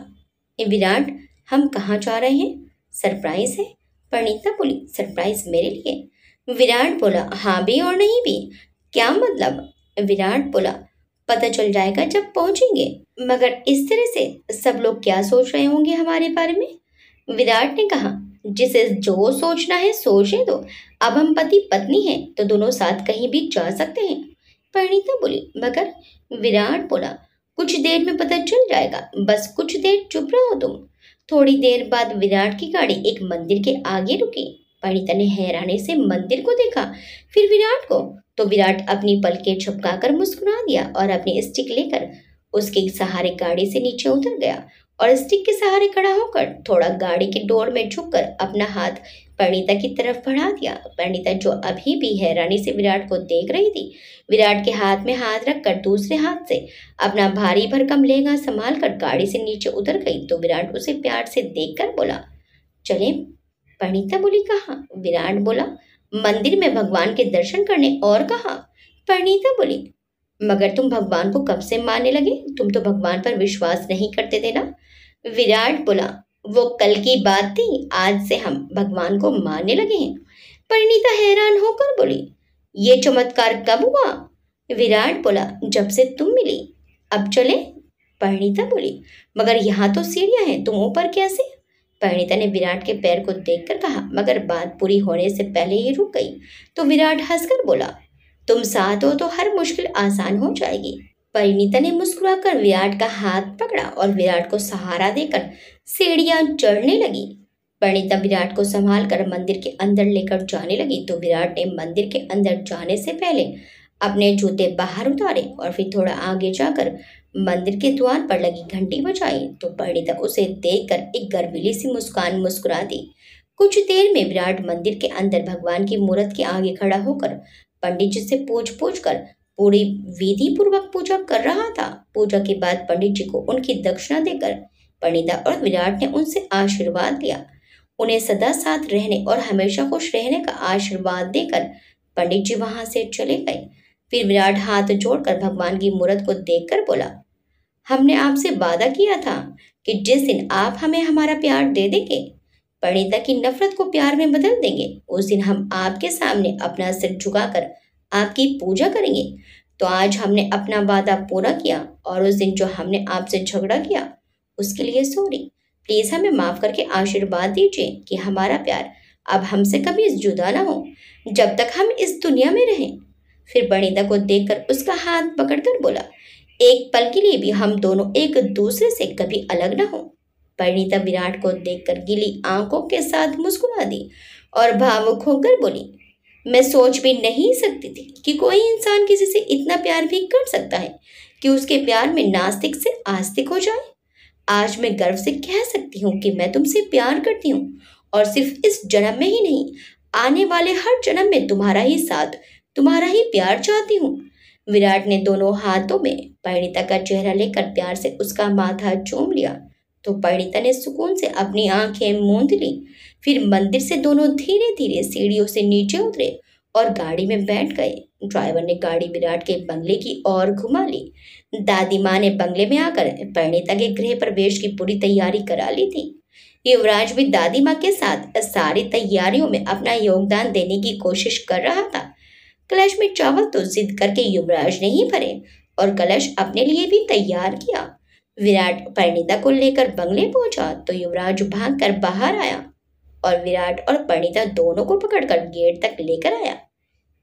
विराट, हम कहाँ जा रहे हैं? सरप्राइज है, परिणीता बोली, सरप्राइज मेरे लिए? विराट बोला, हाँ भी और नहीं भी। क्या मतलब? विराट बोला, पता चल जाएगा जब पहुंचेंगे। मगर इस तरह से सब लोग क्या सोच रहे होंगे हमारे बारे में? विराट ने कहा, जिसे जो सोचना है सोचने दो। अब हम पति पत्नी हैं तो दोनों साथ कहीं भी जा सकते हैं। परिणीता बोली, मगर? विराट बोला, कुछ देर में पता चल जाएगा, बस कुछ देर चुप रहो तुम। थोड़ी देर बाद विराट की गाड़ी एक मंदिर के आगे रुकी। परिणीता ने हैरानी से मंदिर को देखा, फिर विराट को। तो विराट अपनी पलकें झपकाकर मुस्कुरा दिया और अपनी स्टिक लेकर उसके सहारे गाड़ी से नीचे उतर गया और स्टिक के सहारे खड़ा होकर थोड़ा गाड़ी की डोर में झुककर अपना हाथ परिणीता की तरफ बढ़ा दिया। परिणीता, जो अभी भी हैरानी से विराट को देख रही थी, विराट के हाथ में हाथ रखकर दूसरे हाथ से अपना भारी भरकम लहंगा संभाल कर गाड़ी से नीचे उतर गई। तो विराट उसे प्यार से देखकर बोला, चले? परिणीता बोली, कहाँ? विराट बोला, मंदिर में भगवान के दर्शन करने। और कहाँ? परिणीता बोली, मगर तुम भगवान को कब से मानने लगे? तुम तो भगवान पर विश्वास नहीं करते थे ना? विराट बोला, वो कल की बात थी, आज से हम भगवान को मानने लगे हैं। परिणीता हैरान होकर बोली, ये चमत्कार कब हुआ? विराट बोला, जब से तुम मिली। अब चले? परिणीता बोली, मगर यहाँ तो सीढ़ियां हैं, तुम ऊपर कैसे? परिणीता ने विराट के पैर को देखकर कहा, मगर बात पूरी होने से पहले ही रुक गई। तो विराट हंसकर बोला, तुम साथ हो तो हर मुश्किल आसान हो जाएगी। परिणीता ने मुस्कुराकर विराट का हाथ पकड़ा और विराट को सहारा देकर सीढ़ियां चढ़ने लगी। परिणीता विराट को संभाल कर मंदिर के अंदर लेकर जाने लगी। तो विराट ने मंदिर के अंदर जाने से पहले अपने जूते बाहर उतारे और फिर थोड़ा आगे जाकर मंदिर के द्वार पर लगी घंटी बजाई। तो परिणीता उसे देखकर एक गर्वीली सी मुस्कान मुस्कुरा दी। कुछ देर में विराट मंदिर के अंदर भगवान की मूर्त के आगे खड़ा होकर पंडित जी से पूछ कर पूरी विधि पूर्वक पूजा कर रहा था। पूजा के बाद पंडित जी को उनकी दक्षिणा देकर परिणीता और विराट ने उनसे आशीर्वाद लिया। उन्हें सदा साथ रहने और हमेशा खुश रहने का आशीर्वाद देकर पंडित जी वहां से चले गए। फिर विराट हाथ जोड़कर भगवान की मूर्त को देखकर बोला, हमने आपसे वादा किया था कि जिस दिन आप हमें हमारा प्यार दे देंगे, परिणीता की नफरत को प्यार में बदल देंगे, उस दिन हम आपके सामने अपना सिर झुकाकर आपकी पूजा करेंगे। तो आज हमने अपना वादा पूरा किया और उस दिन जो हमने आपसे झगड़ा किया उसके लिए सॉरी। प्लीज हमें माफ करके आशीर्वाद दीजिए कि हमारा प्यार अब हमसे कभी जुदा ना हो, जब तक हम इस दुनिया में रहें। फिर परिणीता को देखकर उसका हाथ पकड़कर बोला, एक पल के लिए भी हम दोनों एक दूसरे से कभी अलग ना हो। परिणीता विराट को देखकर गीली आंखों के साथ मुस्कुरा दी और भावुक होकर बोली, मैं सोच भी नहीं सकती थी कि कोई इंसान किसी से इतना प्यार भी कर सकता है कि उसके प्यार में नास्तिक से आस्तिक हो जाए। आज मैं गर्व से कह सकती हूँ कि मैं तुमसे प्यार करती हूँ और सिर्फ इस जन्म में ही नहीं, आने वाले हर जन्म में तुम्हारा ही साथ, तुम्हारा ही प्यार चाहती हूँ। विराट ने दोनों हाथों में परिणीता का चेहरा लेकर प्यार से उसका माथा चूम लिया। तो परिणीता ने सुकून से अपनी आंखें मूंद ली। फिर मंदिर से दोनों धीरे धीरे सीढ़ियों से नीचे उतरे और गाड़ी में बैठ गए। ड्राइवर ने गाड़ी विराट के बंगले की ओर घुमा ली। दादी माँ ने बंगले में आकर परिणीता के गृह प्रवेश की पूरी तैयारी करा ली थी। युवराज भी दादी माँ के साथ सारी तैयारियों में अपना योगदान देने की कोशिश कर रहा था। कलश में चावल तो जिद करके युवराज ने ही भरे और कलश अपने लिए भी तैयार किया। विराट परिणीता को लेकर बंगले पहुंचा तो युवराज भागकर बाहर आया और विराट और परिणीता दोनों को पकड़कर गेट तक लेकर आया।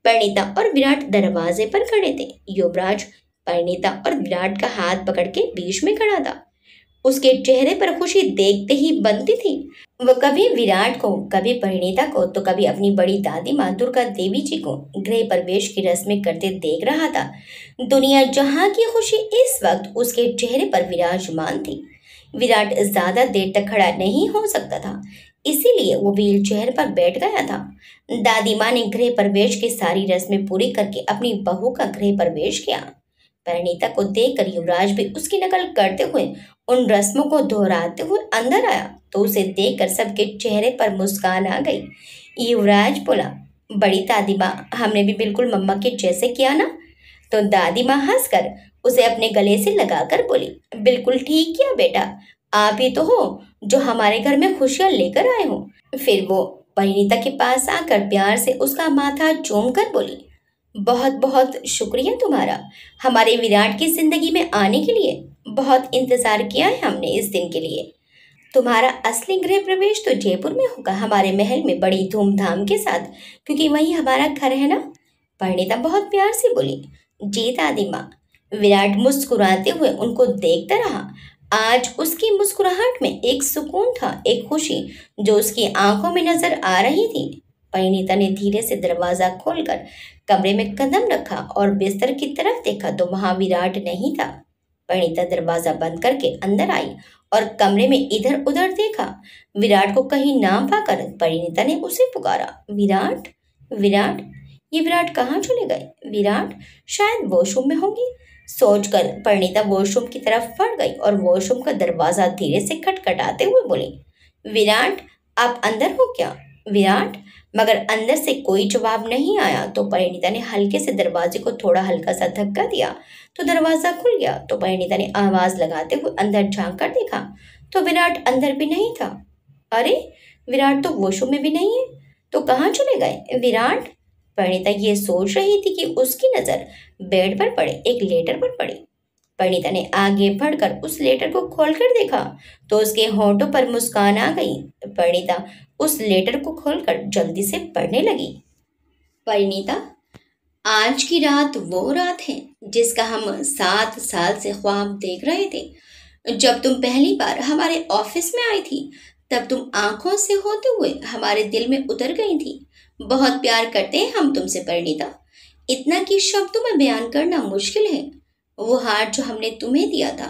परिणीता और विराट दरवाजे पर खड़े थे। युवराज परिणीता और विराट का हाथ पकड़ के बीच में खड़ा था। उसके चेहरे पर खुशी देखते ही बनती थी। वो कभी विराट को, कभी परिणीता को, तो कभी अपनी बड़ी दादी माँ दुर्गा देवी जी को गृह प्रवेश की रस्में करते देख रहा था। दुनिया जहाँ की खुशी इस वक्त उसके चेहरे पर विराजमान थी। विराट ज्यादा देर तक खड़ा नहीं हो सकता था, इसीलिए वो व्हील चेयर पर बैठ गया था। दादी माँ ने गृह प्रवेश की सारी रस्में पूरी करके अपनी बहू का गृह प्रवेश किया। परिणीता को देखकर युवराज भी उसकी नकल करते हुए उन रस्मों को दोहराते हुए अंदर आया तो उसे देखकर सबके चेहरे पर मुस्कान आ गई। युवराज बोला, बड़ी दादी माँ, हमने भी बिल्कुल मम्मा के जैसे किया ना? तो दादी माँ हंसकर उसे अपने गले से लगाकर बोली, बिल्कुल ठीक किया बेटा, आप ही तो हो जो हमारे घर में खुशियां लेकर आए हो। फिर वो परिणीता के पास आकर प्यार से उसका माथा चूम कर बोली, बहुत बहुत शुक्रिया तुम्हारा हमारे विराट की जिंदगी में आने के लिए। बहुत इंतजार किया है हमने इस दिन के लिए। तुम्हारा असली गृह प्रवेश तो जयपुर में होगा, हमारे महल में बड़ी धूमधाम के साथ, क्योंकि वही हमारा घर है ना। परिणीता बहुत प्यार से बोली, जी दादी माँ। विराट मुस्कुराते हुए उनको देखता रहा। आज उसकी मुस्कुराहट में एक सुकून था, एक खुशी जो उसकी आंखों में नजर आ रही थी। परिणीता ने धीरे से दरवाजा खोलकर कमरे में कदम रखा और बिस्तर की तरफ देखा तो वहां विराट नहीं था। परिणीता दरवाजा बंद करके अंदर आई और कमरे में इधर उधर देखा। विराट को कहीं ना पाकर परिणीता ने उसे पुकारा, विराट, विराट। ये विराट कहाँ चले गए? विराट शायद वॉशरूम में होंगे, सोचकर परिणीता वॉशरूम की तरफ बढ़ गई और वॉशरूम का दरवाजा धीरे से खटखटाते हुए बोली, विराट, आप अंदर हो क्या? विराट, मगर अंदर से कोई जवाब नहीं आया तो परिणीता ने हल्के से दरवाजे को थोड़ा हल्का सा धक्का दिया तो दरवाजा खुल गया। तो परिणीता ने आवाज लगाते हुए अंदर झांक कर देखा तो विराट अंदर भी नहीं था। अरे, विराट तो वॉशरूम में भी नहीं है, तो कहाँ चले गए विराट? परिणीता ये सोच रही थी कि उसकी नजर बेड पर पड़े एक लेटर पर पड़ी। परिणीता ने आगे बढ़कर उस लेटर को खोलकर देखा तो उसके होंठों पर मुस्कान आ गई। परिणीता उस लेटर को खोलकर जल्दी से पढ़ने लगी। परिणीता, आज की रात वो रात है जिसका हम 7 साल से ख्वाब देख रहे थे। जब तुम पहली बार हमारे ऑफिस में आई थी तब तुम आंखों से होते हुए हमारे दिल में उतर गई थी। बहुत प्यार करते हैं हम तुमसे परिणीता, इतना कि शब्दों में बयान करना मुश्किल है। वो हार जो हमने तुम्हें दिया था,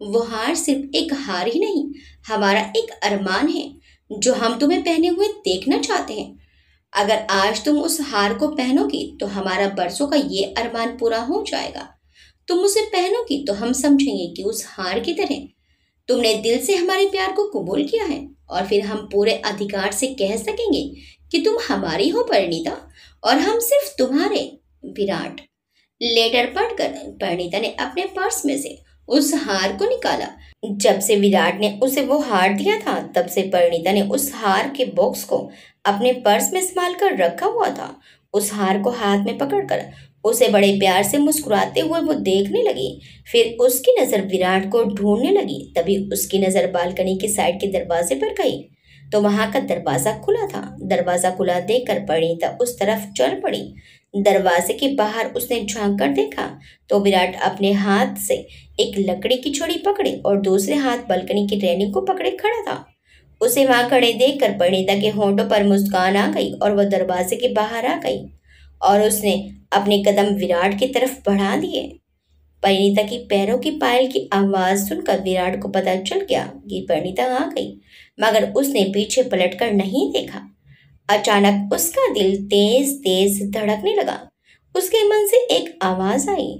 वो हार सिर्फ एक हार ही नहीं, हमारा एक अरमान है जो हम तुम्हें पहने हुए देखना चाहते हैं। अगर आज तुम उस हार को पहनोगी तो हमारा बरसों का ये अरमान पूरा हो जाएगा। तुम उसे पहनोगी तो हम समझेंगे कि उस हार की तरह तुमने दिल से हमारे प्यार को कबूल किया है, और फिर हम पूरे अधिकार से कह सकेंगे कि तुम हमारी हो परिणीता और हम सिर्फ तुम्हारे। विराट। लेटर पढ़कर परिणीता ने अपने पर्स में से उस हार को निकाला। जब से विराट ने उसे वो हार दिया था तब से परिणीता ने उस हार के बॉक्स को अपने पर्स में संभाल कर रखा हुआ था। उस हार को हाथ में पकड़कर उसे बड़े प्यार से मुस्कुराते हुए वो देखने लगी। फिर उसकी नजर विराट को ढूंढने लगी। तभी उसकी नजर बालकनी की साइड के दरवाजे पर गई तो वहां का दरवाजा खुला था। दरवाजा खुला देखकर परिणीता उस तरफ चल पड़ी। दरवाजे के बाहर उसने झांक कर देखा तो विराट अपने हाथ से एक लकड़ी की छड़ी पकड़े और दूसरे हाथ बालकनी की रेलिंग को पकड़े खड़ा था। उसे वहां खड़े देखकर परिणीता के होंठों पर मुस्कान आ गई और वह दरवाजे के बाहर आ गई और उसने अपने कदम विराट की तरफ बढ़ा दिए। परिणीता की पैरों की पायल की आवाज सुनकर विराट को पता चल गया कि परिणीता आ गई, मगर उसने पीछे पलटकर नहीं देखा। अचानक उसका दिल तेज तेज धड़कने लगा। उसके मन से एक आवाज आई,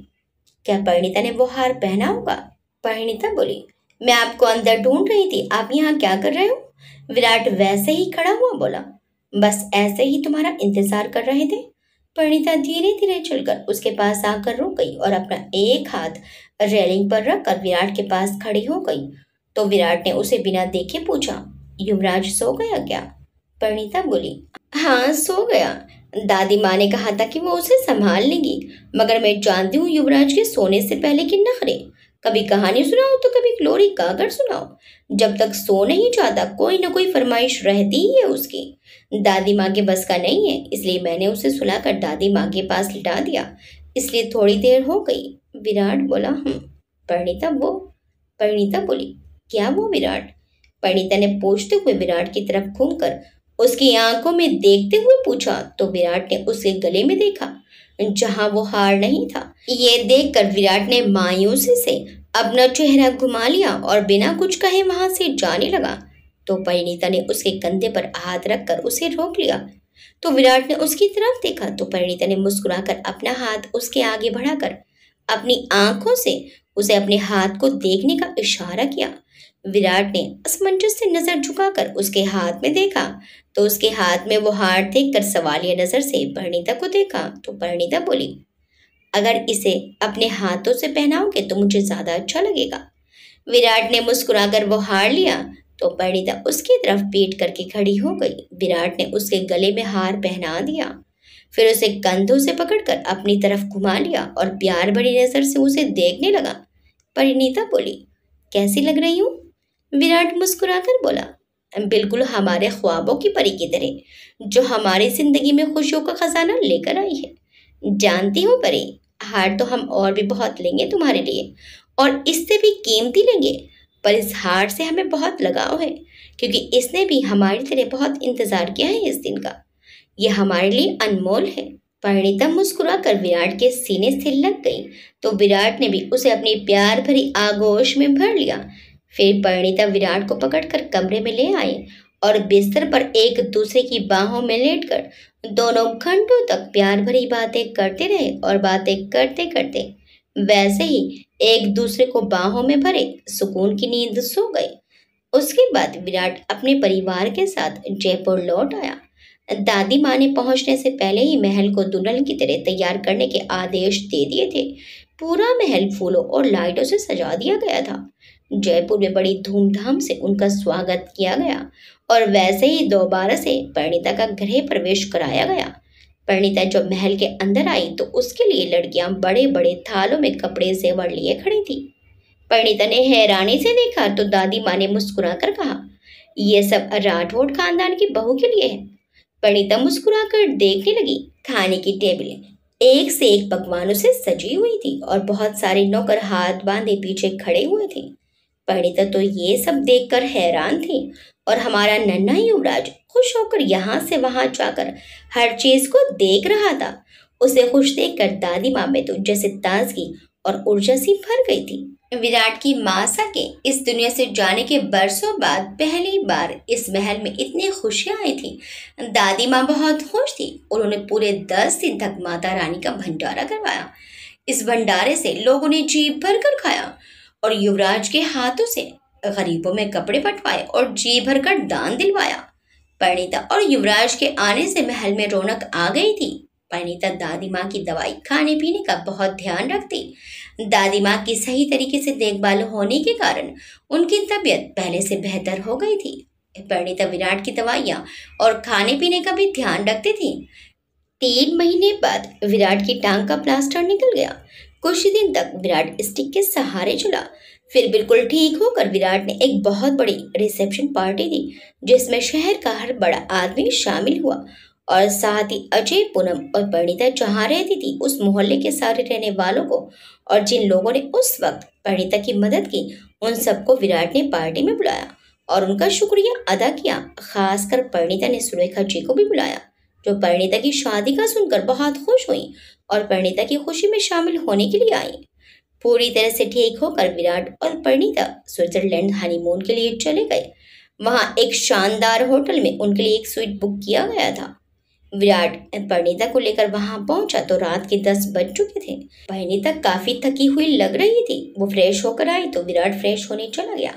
क्या परिणीता ने वो हार पहना होगा? परिणीता बोली, मैं आपको अंदर ढूंढ रही थी, आप यहाँ क्या कर रहे हो? विराट वैसे ही खड़ा हुआ बोला, बस ऐसे ही तुम्हारा इंतजार कर रहे थे। परिणीता धीरे धीरे चलकर उसके पास आकर रुक गई और अपना एक हाथ रेलिंग पर रखकर विराट के पास खड़ी हो गई। तो विराट ने उसे बिना देखे पूछा, युवराज सो गया क्या? परिणीता बोली, हाँ सो गया। दादी माँ ने कहा था कि वो उसे संभाल लेगी, मगर मैं जानती हूँ युवराज के सोने से पहले के नखरे। कभी कहानी सुनाओ तो कभी लोरी गाकर सुनाओ। जब तक सो नहीं जाता कोई न कोई फरमाइश रहती ही है उसकी। दादी माँ के बस का नहीं है, इसलिए मैंने उसे सुलाकर दादी माँ के पास लिटा दिया, इसलिए थोड़ी देर हो गई। विराट बोला, परिणीता बोली, क्या वो विराट? परिणीता ने पूछते हुए विराट की तरफ घूमकर उसकी आंखों में देखते हुए पूछा तो विराट ने उसके गले में देखा जहां वो हार नहीं था। ये देखकर विराट ने मायूसी से अपना चेहरा घुमा लिया और बिना कुछ कहे वहां से जाने लगा। तो परिणीता ने उसके कंधे पर हाथ रखकर उसे रोक लिया। तो विराट ने उसकी तरफ देखा तो परिणीता ने मुस्कुराकर अपना हाथ उसके आगे बढ़ाकर अपनी आंखों से उसे अपने हाथ को देखने का इशारा किया। विराट ने असमंजस से नजर झुकाकर उसके हाथ में देखा तो उसके हाथ में वो हार देखकर सवालिया नजर से परिणीता को देखा। तो परिणीता बोली, अगर इसे अपने हाथों से पहनाओगे तो मुझे ज्यादा अच्छा लगेगा। विराट ने मुस्कुराकर वो हार लिया। तो परिणीता उसकी तरफ पीट करके खड़ी हो गई। विराट ने उसके गले में हार पहना दिया, फिर उसे कंधों से पकड़कर अपनी तरफ घुमा लिया और प्यार भरी नजर से उसे देखने लगा। परिणीता बोली, कैसी लग रही हूँ? विराट मुस्कुराकर बोला, बिल्कुल हमारे ख्वाबों की परी की तरह, जो हमारी जिंदगी में खुशियों का खजाना लेकर आई है। जानती हो परी, हार तो हम और भी बहुत लेंगे तुम्हारे लिए, और इससे भी कीमती लेंगे। पर इस हार से हमें बहुत लगाव है, क्योंकि इसने भी हमारी तरह बहुत इंतजार किया है इस दिन का। ये हमारे लिए अनमोल है। परिणीता मुस्कुराकर विराट के सीने से लग गई, तो विराट ने भी उसे अपनी प्यार भरी आगोश में भर लिया। फिर परिणीता विराट को पकड़कर कमरे में ले आई और बिस्तर पर एक दूसरे की बाहों में लेटकर दोनों घंटों तक प्यार भरी बातें करते रहे और बातें करते करते वैसे ही एक दूसरे को बाहों में भरे सुकून की नींद सो गए। उसके बाद विराट अपने परिवार के साथ जयपुर लौट आया। दादी माँ ने पहुंचने से पहले ही महल को दुल्हन की तरह तैयार करने के आदेश दे दिए थे। पूरा महल फूलों और लाइटों से सजा दिया गया था। जयपुर में बड़ी धूमधाम से उनका स्वागत किया गया और वैसे ही दोबारा से परिणीता का गृह प्रवेश कराया गया। परिणीता जब महल के अंदर आई तो उसके लिए लड़कियां बड़े बड़े थालों में कपड़े जेवर लिए खड़ी थी। परिणीता ने हैरानी से देखा तो दादी माँ ने मुस्कुराकर कहा, ये सब राठौड़ खानदान की बहू के लिए है। परिणीता मुस्कुराकर देखने लगी। खाने की टेबलें एक से एक पकवानों से सजी हुई थी और बहुत सारे नौकर हाथ बांधे पीछे खड़े हुए थे। परिणीता तो ये सब देखकर हैरान थी और हमारा नन्हा युवराज खुश होकर यहाँ से वहां जाकर हर चीज को देख रहा था। उसे खुश देखकर दादी माँ में तो जैसे ताजगी और ऊर्जा सी भर गई थी। विराट की मासा के इस दुनिया से जाने के बरसों बाद पहली बार इस महल में इतनी खुशियां आई थी। दादी माँ बहुत खुश थी। उन्होंने पूरे 10 दिन तक माता रानी का भंडारा करवाया। इस भंडारे से लोगों ने जी भर कर खाया और युवराज के हाथों से गरीबों में कपड़े बंटवाए और जी भर कर दान दिलवाया। परिणीता और युवराज के आने से महल में रौनक आ गई थी। परिणीता दादी माँ की दवाई खाने पीने का बहुत ध्यान रखती। दादी माँ की सही तरीके से देखभाल होने के कारण उनकी तबीयत पहले से बेहतर हो गई थी। परिणीता विराट की दवाइयाँ और खाने पीने का भी ध्यान रखती थी। 3 महीने बाद विराट की टांग का प्लास्टर निकल गया। कुछ ही दिन तक विराट स्टिक के सहारे चला। फिर बिल्कुल ठीक होकर विराट ने एक बहुत बड़ी रिसेप्शन पार्टी दी, जिसमें शहर का हर बड़ा आदमी शामिल हुआ और साथ ही अजय, पूनम और परिणीता जहाँ रहती थी उस मोहल्ले के सारे रहने वालों को और जिन लोगों ने उस वक्त परिणीता की मदद की, उन सबको विराट ने पार्टी में बुलाया और उनका शुक्रिया अदा किया। खासकर परिणीता ने सुरेखा जी को भी बुलाया, जो परिणीता की शादी का सुनकर बहुत खुश हुई और परिणीता की खुशी में शामिल होने के लिए आई। पूरी तरह से ठीक होकर विराट और परिणीता स्विट्जरलैंड हनीमून के लिए चले गए। वहां एक शानदार होटल में उनके लिए एक स्वीट बुक किया गया था। विराट परिणीता को लेकर वहां पहुंचा तो रात के 10 बज चुके थे। परिणीता काफी थकी हुई लग रही थी। वो फ्रेश होकर आई तो विराट फ्रेश होने चला गया।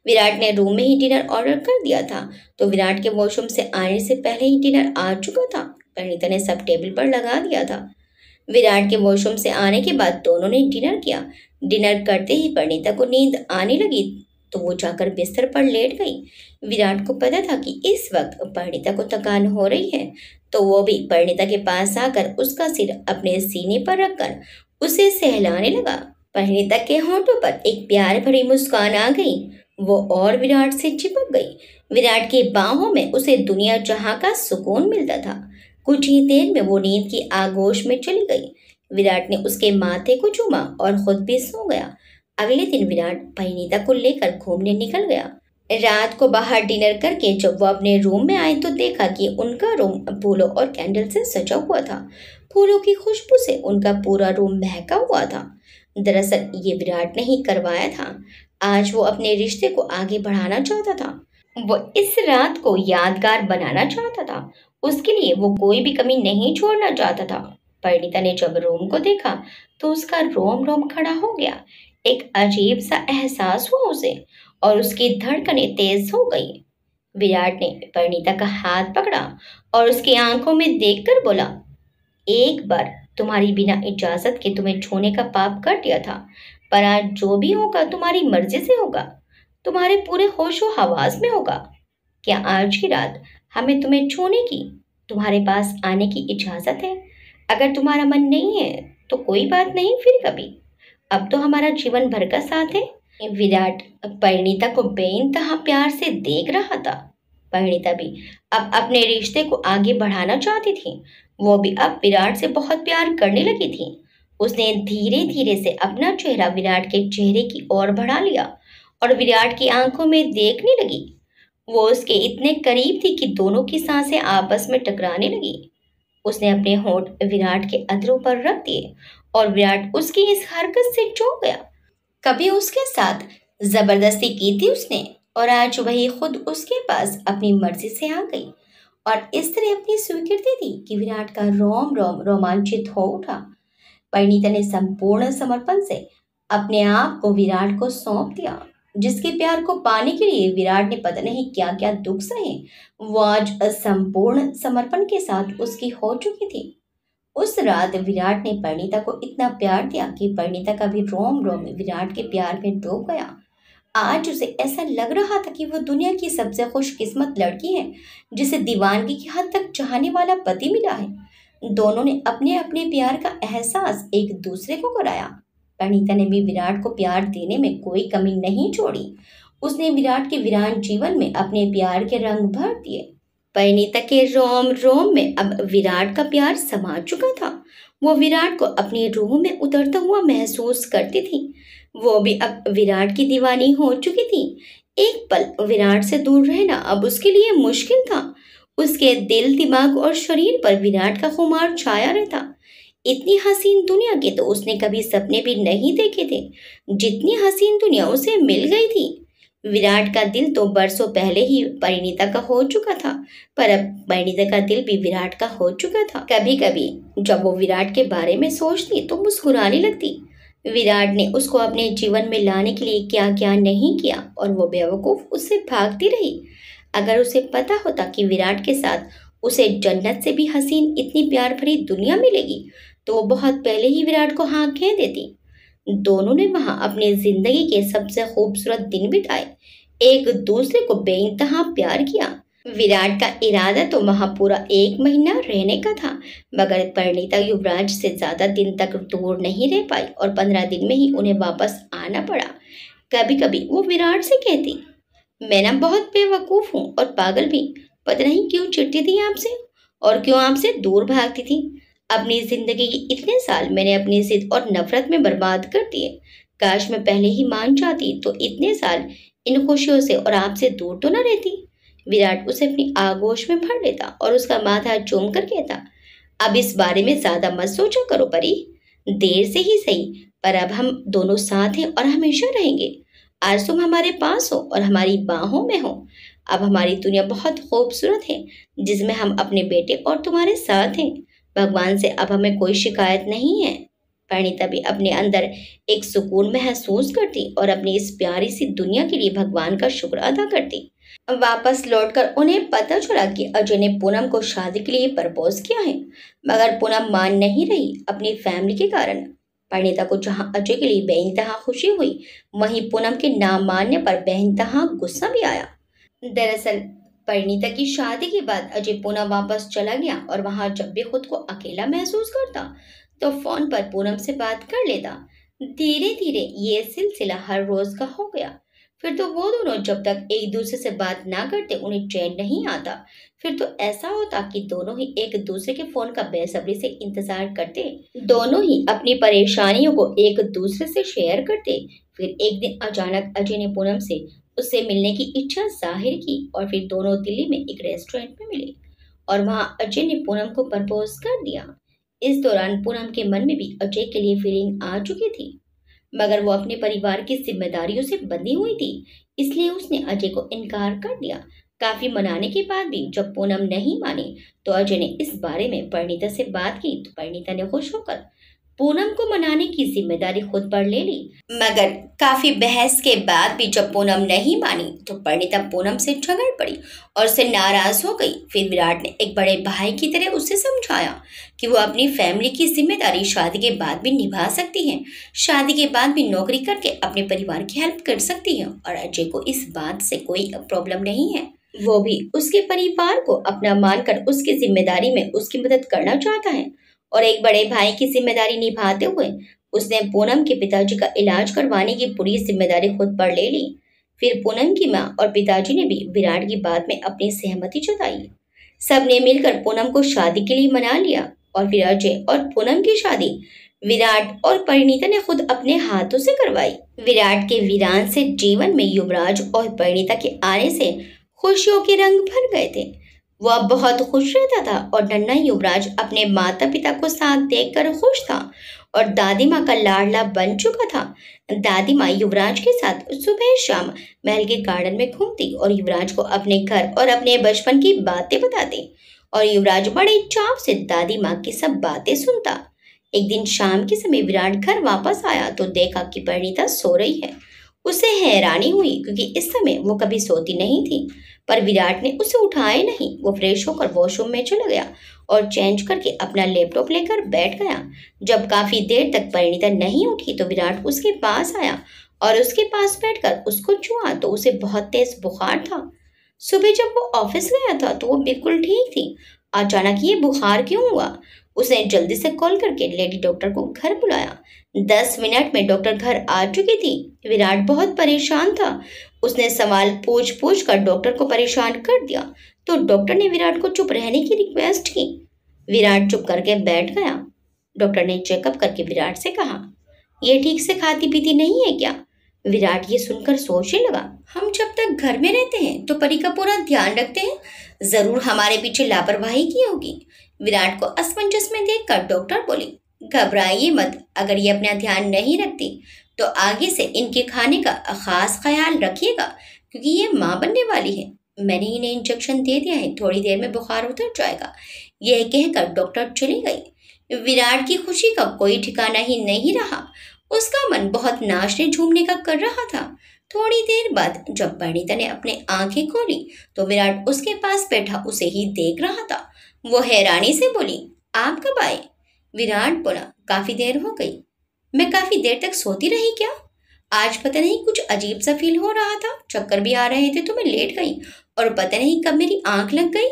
विराट ने रूम में ही डिनर ऑर्डर कर दिया था, तो विराट के वॉशरूम से आने से पहले ही डिनर आ चुका था। परिणीता ने सब टेबल पर लगा दिया था। विराट के वॉशरूम से आने के बाद दोनों ने डिनर किया। डिनर करते ही परिणीता को नींद आने लगी तो वो जाकर बिस्तर पर लेट गई। विराट को पता था कि इस वक्त परिणीता को थकान हो रही है, तो वो भी परिणीता के पास आकर उसका सिर अपने सीने पर रखकर उसे सहलाने लगा। परिणीता के होठों पर एक प्यार भरी मुस्कान आ गई। वो और विराट से चिपक गई। विराट की बाहों में उसे दुनिया जहां का सुकून मिलता था। कुछ ही देर में वो नींद की आगोश में चली गई। विराट ने उसके माथे को चूमा और खुद भी सो गया। अगले दिन विराट परिणीता को लेकर घूमने निकल गया। रात को बाहर डिनर करके जब वो अपने रूम में आए तो देखा कि उनका रूम फूलों और कैंडल से सजा हुआ था। फूलों की खुशबू से उनका पूरा रूम महका हुआ था। दरअसल ये विराट ने ही करवाया था। आज वो अपने रिश्ते को आगे बढ़ाना चाहता था। वो इस रात को यादगार बनाना चाहता था। उसके लिए वो कोई भी कमी नहीं छोड़ना चाहता था। परिणीता ने जब रूम को देखा तो उसका रोम रोम खड़ा हो गया। एक अजीब सा एहसास हुआ उसे और उसकी धड़कनें तेज हो गई। विराट ने परिणीता का हाथ पकड़ा और उसकी आंखों में देखकर बोला, एक बार तुम्हारी बिना इजाजत के तुम्हें छूने का पाप कर दिया था, पर आज जो भी होगा तुम्हारी मर्जी से होगा। तुम्हारे पूरे होशो हवास में होगा। क्या आज की रात हमें तुम्हें छूने की, तुम्हारे पास आने की इजाजत है? अगर तुम्हारा मन नहीं है तो कोई बात नहीं, फिर कभी। अब तो हमारा जीवन भर का साथ है। विराट परिणीता को बेइंतहा प्यार से देख रहा था। परिणीता भी अब अपने रिश्ते को आगे बढ़ाना चाहती थी। वो भी अब विराट से बहुत प्यार करने लगी थी। उसने धीरे धीरे से अपना चेहरा विराट के चेहरे की ओर बढ़ा लिया और विराट की आंखों में देखने लगी। वो उसके इतने करीब थी कि दोनों की सांसें आपस में टकराने लगी। उसने अपने होंठ विराट के अधरों पर रख दिए और विराट उसकी इस हरकत से चौंक गया। कभी उसके साथ जबरदस्ती की थी उसने, और आज वही खुद उसके पास अपनी मर्जी से आ गई और इस तरह अपनी स्वीकृति दी कि विराट का रोम रोम रोमांचित हो उठा। परिणीता ने संपूर्ण समर्पण से अपने आप को विराट को सौंप दिया, जिसके प्यार को पाने के लिए विराट ने पता नहीं क्या क्या दुख सहे। वो आज संपूर्ण समर्पण के साथ उसकी हो चुकी थी। उस रात विराट ने परिणीता को इतना प्यार दिया कि परिणीता का भी रोम रोम विराट के प्यार में डूब गया। आज उसे ऐसा लग रहा था कि वो दुनिया की सबसे खुशकिस्मत लड़की है जिसे दीवानगी की हद तक चाहने वाला पति मिला है। दोनों ने अपने अपने प्यार का एहसास एक दूसरे को कराया। परिणीता ने भी विराट को प्यार देने में कोई कमी नहीं छोड़ी। उसने विराट के वीरान जीवन में अपने प्यार के रंग भर दिए। परिणीता के रोम रोम में अब विराट का प्यार समा चुका था। वो विराट को अपनी रूह में उतरता हुआ महसूस करती थी। वो भी अब विराट की दीवानी हो चुकी थी। एक पल विराट से दूर रहना अब उसके लिए मुश्किल था। उसके दिल, दिमाग और शरीर पर विराट का खुमार छाया रहता। इतनी हसीन दुनिया के तो उसने कभी सपने भी नहीं देखे थे जितनी हसीन दुनिया उसे मिल गई थी। विराट का दिल तो बरसों पहले ही परिणीता का हो चुका था, पर अब परिणीता का दिल भी विराट का हो चुका था। कभी कभी जब वो विराट के बारे में सोचती तो मुस्कुराने लगती। विराट ने उसको अपने जीवन में लाने के लिए क्या क्या नहीं किया और वो बेवकूफ उससे भागती रही। अगर उसे पता होता कि विराट के साथ उसे जन्नत से भी हसीन इतनी प्यार भरी दुनिया मिलेगी तो वो बहुत पहले ही विराट को हाँ कह देती। दोनों ने वहां अपनी जिंदगी के सबसे खूबसूरत दिन बिताए, एक दूसरे को बेइंतहा प्यार किया। विराट का इरादा तो वहां पूरा 1 महीना रहने का था, मगर परिणीता युवराज से ज्यादा दिन तक दूर नहीं रह पाई और 15 दिन में ही उन्हें वापस आना पड़ा। कभी कभी वो विराट से कहती, मैं ना बहुत बेवकूफ हूँ और पागल भी, पता नहीं क्यों चिढ़ती थी आपसे और क्यों आपसे दूर भागती थी। अपनी जिंदगी के इतने साल मैंने अपनी जिद और नफरत में बर्बाद कर दिए। काश मैं पहले ही मान जाती तो इतने साल इन खुशियों से और आपसे दूर तो न रहती। विराट उसे अपनी आगोश में भर लेता और उसका माथा चूम कर कहता, अब इस बारे में ज्यादा मत सोचा करो परी, देर से ही सही, पर अब हम दोनों साथ हैं और हमेशा रहेंगे। आज तुम हमारे पास हो और हमारी बाहों में हो। अब हमारी दुनिया बहुत खूबसूरत है जिसमें हम अपने बेटे और तुम्हारे साथ हैं। भगवान से अब हमें कोई शिकायत नहीं है। परिणीता भी अपने अंदर एक सुकून महसूस करती और अपनी इस प्यारी सी दुनिया के लिए भगवान का शुक्र अदा करती। वापस लौटकर उन्हें पता चला कि अजय ने पूनम को शादी के लिए प्रपोज किया है, मगर पूनम मान नहीं रही अपनी फैमिली के कारण। परिणीता को जहां अजय के लिए बेइंतहा खुशी हुई, वहीं पूनम के ना मानने पर बेइंतहा गुस्सा भी आया। दरअसल परिणीता की शादी के बाद अजय पूना वापस चला गया और वहां जब भी खुद को अकेला महसूस करता तो फोन पर पूनम से बात कर लेता। धीरे धीरे ये सिलसिला हर रोज का हो गया। फिर तो वो दोनों जब तक एक दूसरे से बात ना करते उन्हें चैन नहीं आता। फिर तो ऐसा होता कि दोनों ही एक दूसरे के फोन का बेसब्री से इंतजार करते। दोनों ही अपनी परेशानियों को एक दूसरे से शेयर करते। फिर एक दिन अचानक अजय ने पूनम से उससे मिलने की इच्छा जाहिर की और फिर दोनों दिल्ली में एक रेस्टोरेंट में मिले और वहां अजय ने पूनम को प्रपोज कर दिया। इस दौरान पूनम के मन में भी अजय के लिए फीलिंग आ चुकी थी, मगर वो अपने परिवार की जिम्मेदारियों से बंधी हुई थी, इसलिए उसने अजय को इनकार कर दिया। काफी मनाने के बाद भी जब पूनम नहीं मानी तो अजय ने इस बारे में परिणीता से बात की तो परिणीता ने खुश होकर पूनम को मनाने की जिम्मेदारी खुद पर ले ली। मगर काफी बहस के बाद भी जब पूनम नहीं मानी तो परिणीता पूनम से झगड़ पड़ी और उससे नाराज हो गई। फिर विराट ने एक बड़े भाई की तरह उसे समझाया कि वो अपनी फैमिली की जिम्मेदारी शादी के बाद भी निभा सकती है, शादी के बाद भी नौकरी करके अपने परिवार की हेल्प कर सकती है और अजय को इस बात से कोई प्रॉब्लम नहीं है। वो भी उसके परिवार को अपना मानकर उसकी जिम्मेदारी में उसकी मदद करना चाहता है और एक बड़े भाई की जिम्मेदारी निभाते हुए उसने पूनम के पिताजी का इलाज करवाने की पूरी जिम्मेदारी खुद पर ले ली। फिर पूनम की माँ और पिताजी ने भी विराट की बात में अपनी सहमति जताई। सबने मिलकर पूनम को शादी के लिए मना लिया और फिर अजय और पूनम की शादी विराट और परिणीता ने खुद अपने हाथों से करवाई। विराट के वीरान से जीवन में युवराज और परिणीता के आने से खुशियों के रंग भर गए थे। वह बहुत खुश रहता था और नन्हा युवराज अपने माता पिता को साथ देखकर खुश था और दादी माँ का लाडला बन चुका था। दादी माँ युवराज के साथ सुबह शाम महल के गार्डन में घूमती और युवराज को अपने घर और अपने बचपन की बातें बताती और युवराज बड़े चाव से दादी माँ की सब बातें सुनता। एक दिन शाम के समय विराट घर वापस आया तो देखा कि परिणीता सो रही है। उसे हैरानी हुई क्योंकि इस समय वो कभी सोती नहीं थी, पर विराट ने उसे उठाया नहीं। वो फ्रेश होकर वॉशरूम में चला गया और चेंज करके अपना लैपटॉप लेकर बैठ गया। जब काफी देर तक परिणीता नहीं उठी तो विराट उसके पास आया और उसके पास बैठकर उसको छुआ तो उसे बहुत तेज बुखार था। सुबह जब वो ऑफिस गया था तो वो बिल्कुल ठीक थी। अचानक ये बुखार क्यों हुआ? उसने जल्दी से कॉल करके लेडी डॉक्टर को घर बुलाया। 10 मिनट में डॉक्टर घर आ चुकी थी। विराट बहुत परेशान था। उसने सवाल पूछ पूछ कर डॉक्टर को परेशान कर दिया तो डॉक्टर ने विराट को चुप रहने की रिक्वेस्ट की। विराट चुप करके बैठ गया। डॉक्टर ने चेकअप करके विराट से कहा, ये ठीक से खाती पीती नहीं है क्या? विराट ये सुनकर सोचने लगा, हम जब तक घर में रहते हैं तो परी का पूरा ध्यान रखते हैं, जरूर हमारे पीछे लापरवाही की होगी। विराट को असमंजस में देखकर डॉक्टर बोली, घबराइए मत, अगर ये अपना ध्यान नहीं रखती तो आगे से इनके खाने का खास ख्याल रखिएगा क्योंकि ये माँ बनने वाली है। मैंने इन्हें इंजेक्शन दे दिया है, थोड़ी देर में बुखार उतर जाएगा। यह कहकर डॉक्टर चली गई। विराट की खुशी का कोई ठिकाना ही नहीं रहा। उसका मन बहुत नाचने झूमने का कर रहा था। थोड़ी देर बाद जब परिणीता ने अपनी आंखें खोली तो विराट उसके पास बैठा उसे ही देख रहा था। वो हैरानी से बोली, आप कब आए? विराट बोला, काफी देर हो गई। मैं काफी देर तक सोती रही क्या? आज पता नहीं कुछ अजीब सा फील हो रहा था, चक्कर भी आ रहे थे तो मैं लेट गई और पता नहीं कब मेरी आंख लग गई।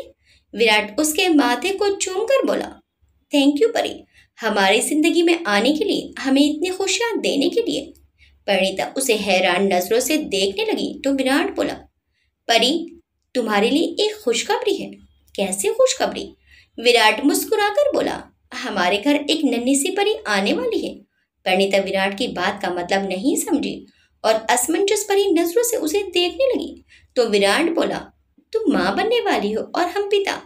विराट उसके माथे को चूम कर बोला, थैंक यू परी, हमारी जिंदगी में आने के लिए, हमें इतनी खुशियां देने के लिए। परिणीता उसे हैरान नजरों से देखने लगी तो विराट बोला, परी, तुम्हारे लिए एक खुशखबरी है। कैसी खुशखबरी? विराट मुस्कुराकर बोला, हमारे घर एक नन्ही सी परी आने वाली है। परिणीता विराट की बात का मतलब नहीं समझी और असमंजस भरी नजरों से उसे देखने लगी तो विराट बोला, तुम माँ बनने वाली हो और हम पिता।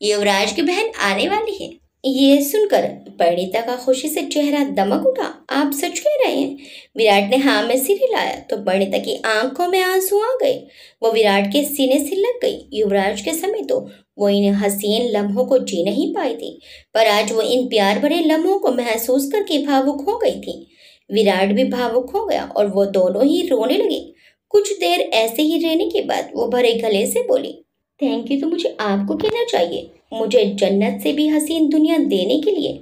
युवराज की बहन आने वाली है। ये सुनकर परिणीता का खुशी से चेहरा दमक उठा। आप सच कह रहे हैं? विराट ने हाँ में सिर हिलाया तो परिणीता की आंखों में आंसू आ गए। वो विराट के सीने से लग गई। युवराज के समय तो वो इन हसीन लम्हों को जी नहीं पाई थी, पर आज वो इन प्यार भरे लम्हों को महसूस करके भावुक हो गई थी। विराट भी भावुक हो गया और वो दोनों ही रोने लगे। कुछ देर ऐसे ही रहने के बाद वो भरे गले से बोली, थैंक यू तो मुझे आपको कहना चाहिए, मुझे जन्नत से भी हसीन दुनिया देने के लिए।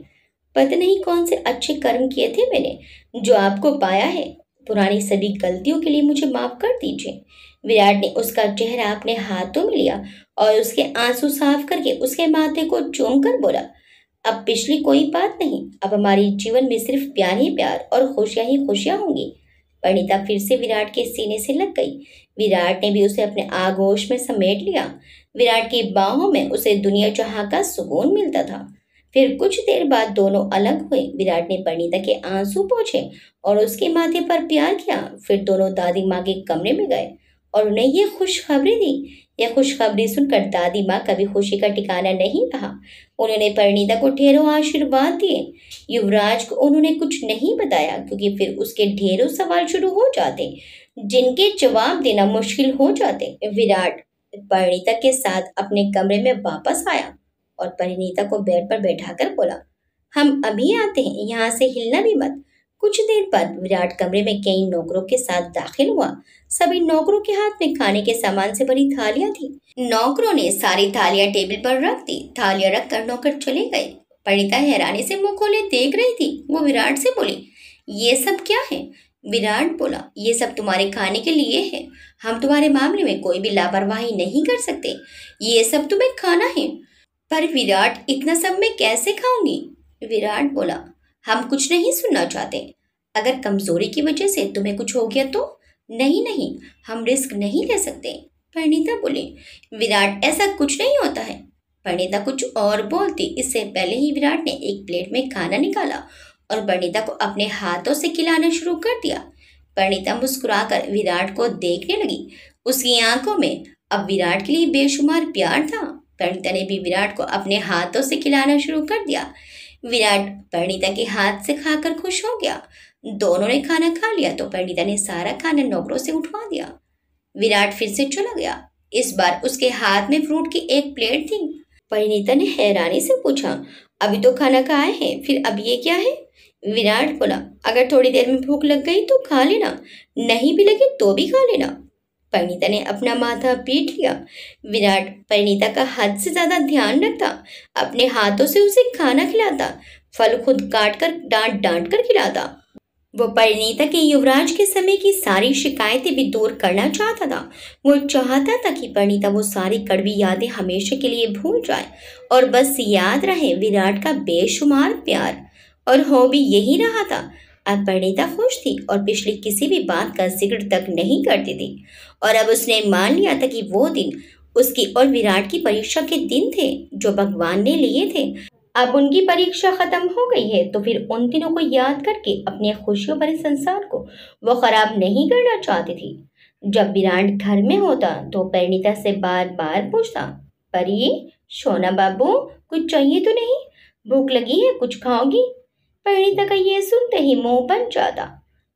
पता नहीं कौन से अच्छे कर्म किए थे मैंने जो आपको पाया है। पुरानी सभी गलतियों के लिए मुझे माफ कर दीजिए। विराट ने उसका चेहरा अपने हाथों में लिया और उसके आंसू साफ करके उसके माथे को चूम कर बोला, अब पिछली कोई बात नहीं, अब हमारे जीवन में सिर्फ प्यार ही प्यार और खुशियां ही खुशियां होंगी। परिणीता फिर से विराट के सीने से लग गई। विराट ने भी उसे अपने आगोश में समेट लिया। विराट की बाहों में उसे दुनिया जहां का सुकून मिलता था। फिर कुछ देर बाद दोनों अलग हुए। विराट ने परिणीता के आंसू पोंछे और उसके माथे पर प्यार किया। फिर दोनों दादी माँ के कमरे में गए और उन्हें ये खुशखबरी दी। यह खुशखबरी सुनकर दादी माँ का भी खुशी का ठिकाना नहीं रहा। उन्होंने परिणीता को ढेरों आशीर्वाद दिए। युवराज को उन्होंने कुछ नहीं बताया क्योंकि फिर उसके ढेरों सवाल शुरू हो जाते जिनके जवाब देना मुश्किल हो जाते। विराट परिणीता के साथ अपने कमरे में वापस आया और परिणीता को बेड पर बैठाकर बोला, हम अभी आते हैं, यहाँ से हिलना भी मत। कुछ देर बाद विराट कमरे में कई नौकरों के साथ दाखिल हुआ। सभी नौकरों के हाथ में खाने के सामान से भरी थालियां थी। नौकरों ने सारी थालियां टेबल पर रख दी। थालियां रख कर नौकर चले गए। परिणीता हैरानी से मुंह खोले देख रही थी। वो विराट से बोली, ये सब क्या है? विराट बोला, ये सब तुम्हारे खाने के लिए है। हम तुम्हारे मामले में कोई भी लापरवाही नहीं कर सकते। ये सब तुम्हें खाना है। पर विराट, इतना सब मैं कैसे खाऊंगी? विराट बोला, हम कुछ नहीं सुनना चाहते। अगर कमजोरी की वजह से तुम्हें कुछ हो गया तो? नहीं नहीं, हम रिस्क नहीं ले सकते। परिणीता बोली, विराट, ऐसा कुछ नहीं होता है। परिणीता कुछ और बोलती, इससे पहले ही विराट ने एक प्लेट में खाना निकाला और परिणीता को अपने हाथों से खिलाना शुरू कर दिया। परिणीता मुस्कुराकर विराट को देखने लगी। उसकी आंखों में अब विराट के लिए बेशुमार प्यार था। परिणीता ने भी विराट को अपने हाथों से खिलाना शुरू कर दिया। विराट परिणीता के हाथ से खाकर खुश हो गया। दोनों ने खाना खा लिया तो परिणीता ने सारा खाना नौकरों से उठवा दिया। विराट फिर से चला गया। इस बार उसके हाथ में फ्रूट की एक प्लेट थी। परिणीता ने हैरानी से पूछा, अभी तो खाना खाए हैं, फिर अब ये क्या है? विराट बोला, अगर थोड़ी देर में भूख लग गई तो खा लेना, नहीं भी लगे तो भी खा लेना। परिणीता ने अपना माथा पीट लिया। विराट परिणीता का हद से ज्यादा ध्यान रखता। अपने हाथों से उसे खाना खिलाता, फल खुद काट कर डांट डांट कर खिलाता। वो परिणीता के युवराज के समय की सारी शिकायतें भी दूर करना चाहता था। वो चाहता था कि परिणीता वो सारी कड़वी यादें हमेशा के लिए भूल जाए और बस याद रहे विराट का बेशुमार प्यार। और हो भी यही रहा था। अब परिणीता खुश थी और पिछली किसी भी बात का जिक्र तक नहीं करती थी। और अब उसने मान लिया था कि वो दिन उसकी और विराट की परीक्षा के दिन थे जो भगवान ने लिए थे। अब उनकी परीक्षा खत्म हो गई है तो फिर उन दिनों को याद करके अपने खुशियों भरे संसार को वो खराब नहीं करना चाहती थी। जब विराट घर में होता तो परिणीता से बार बार पूछता, परी, सोना बाबू, कुछ चाहिए तो नहीं? भूख लगी है, कुछ खाओगी? परिणीता का ये सुनते ही मुंह बन जाता।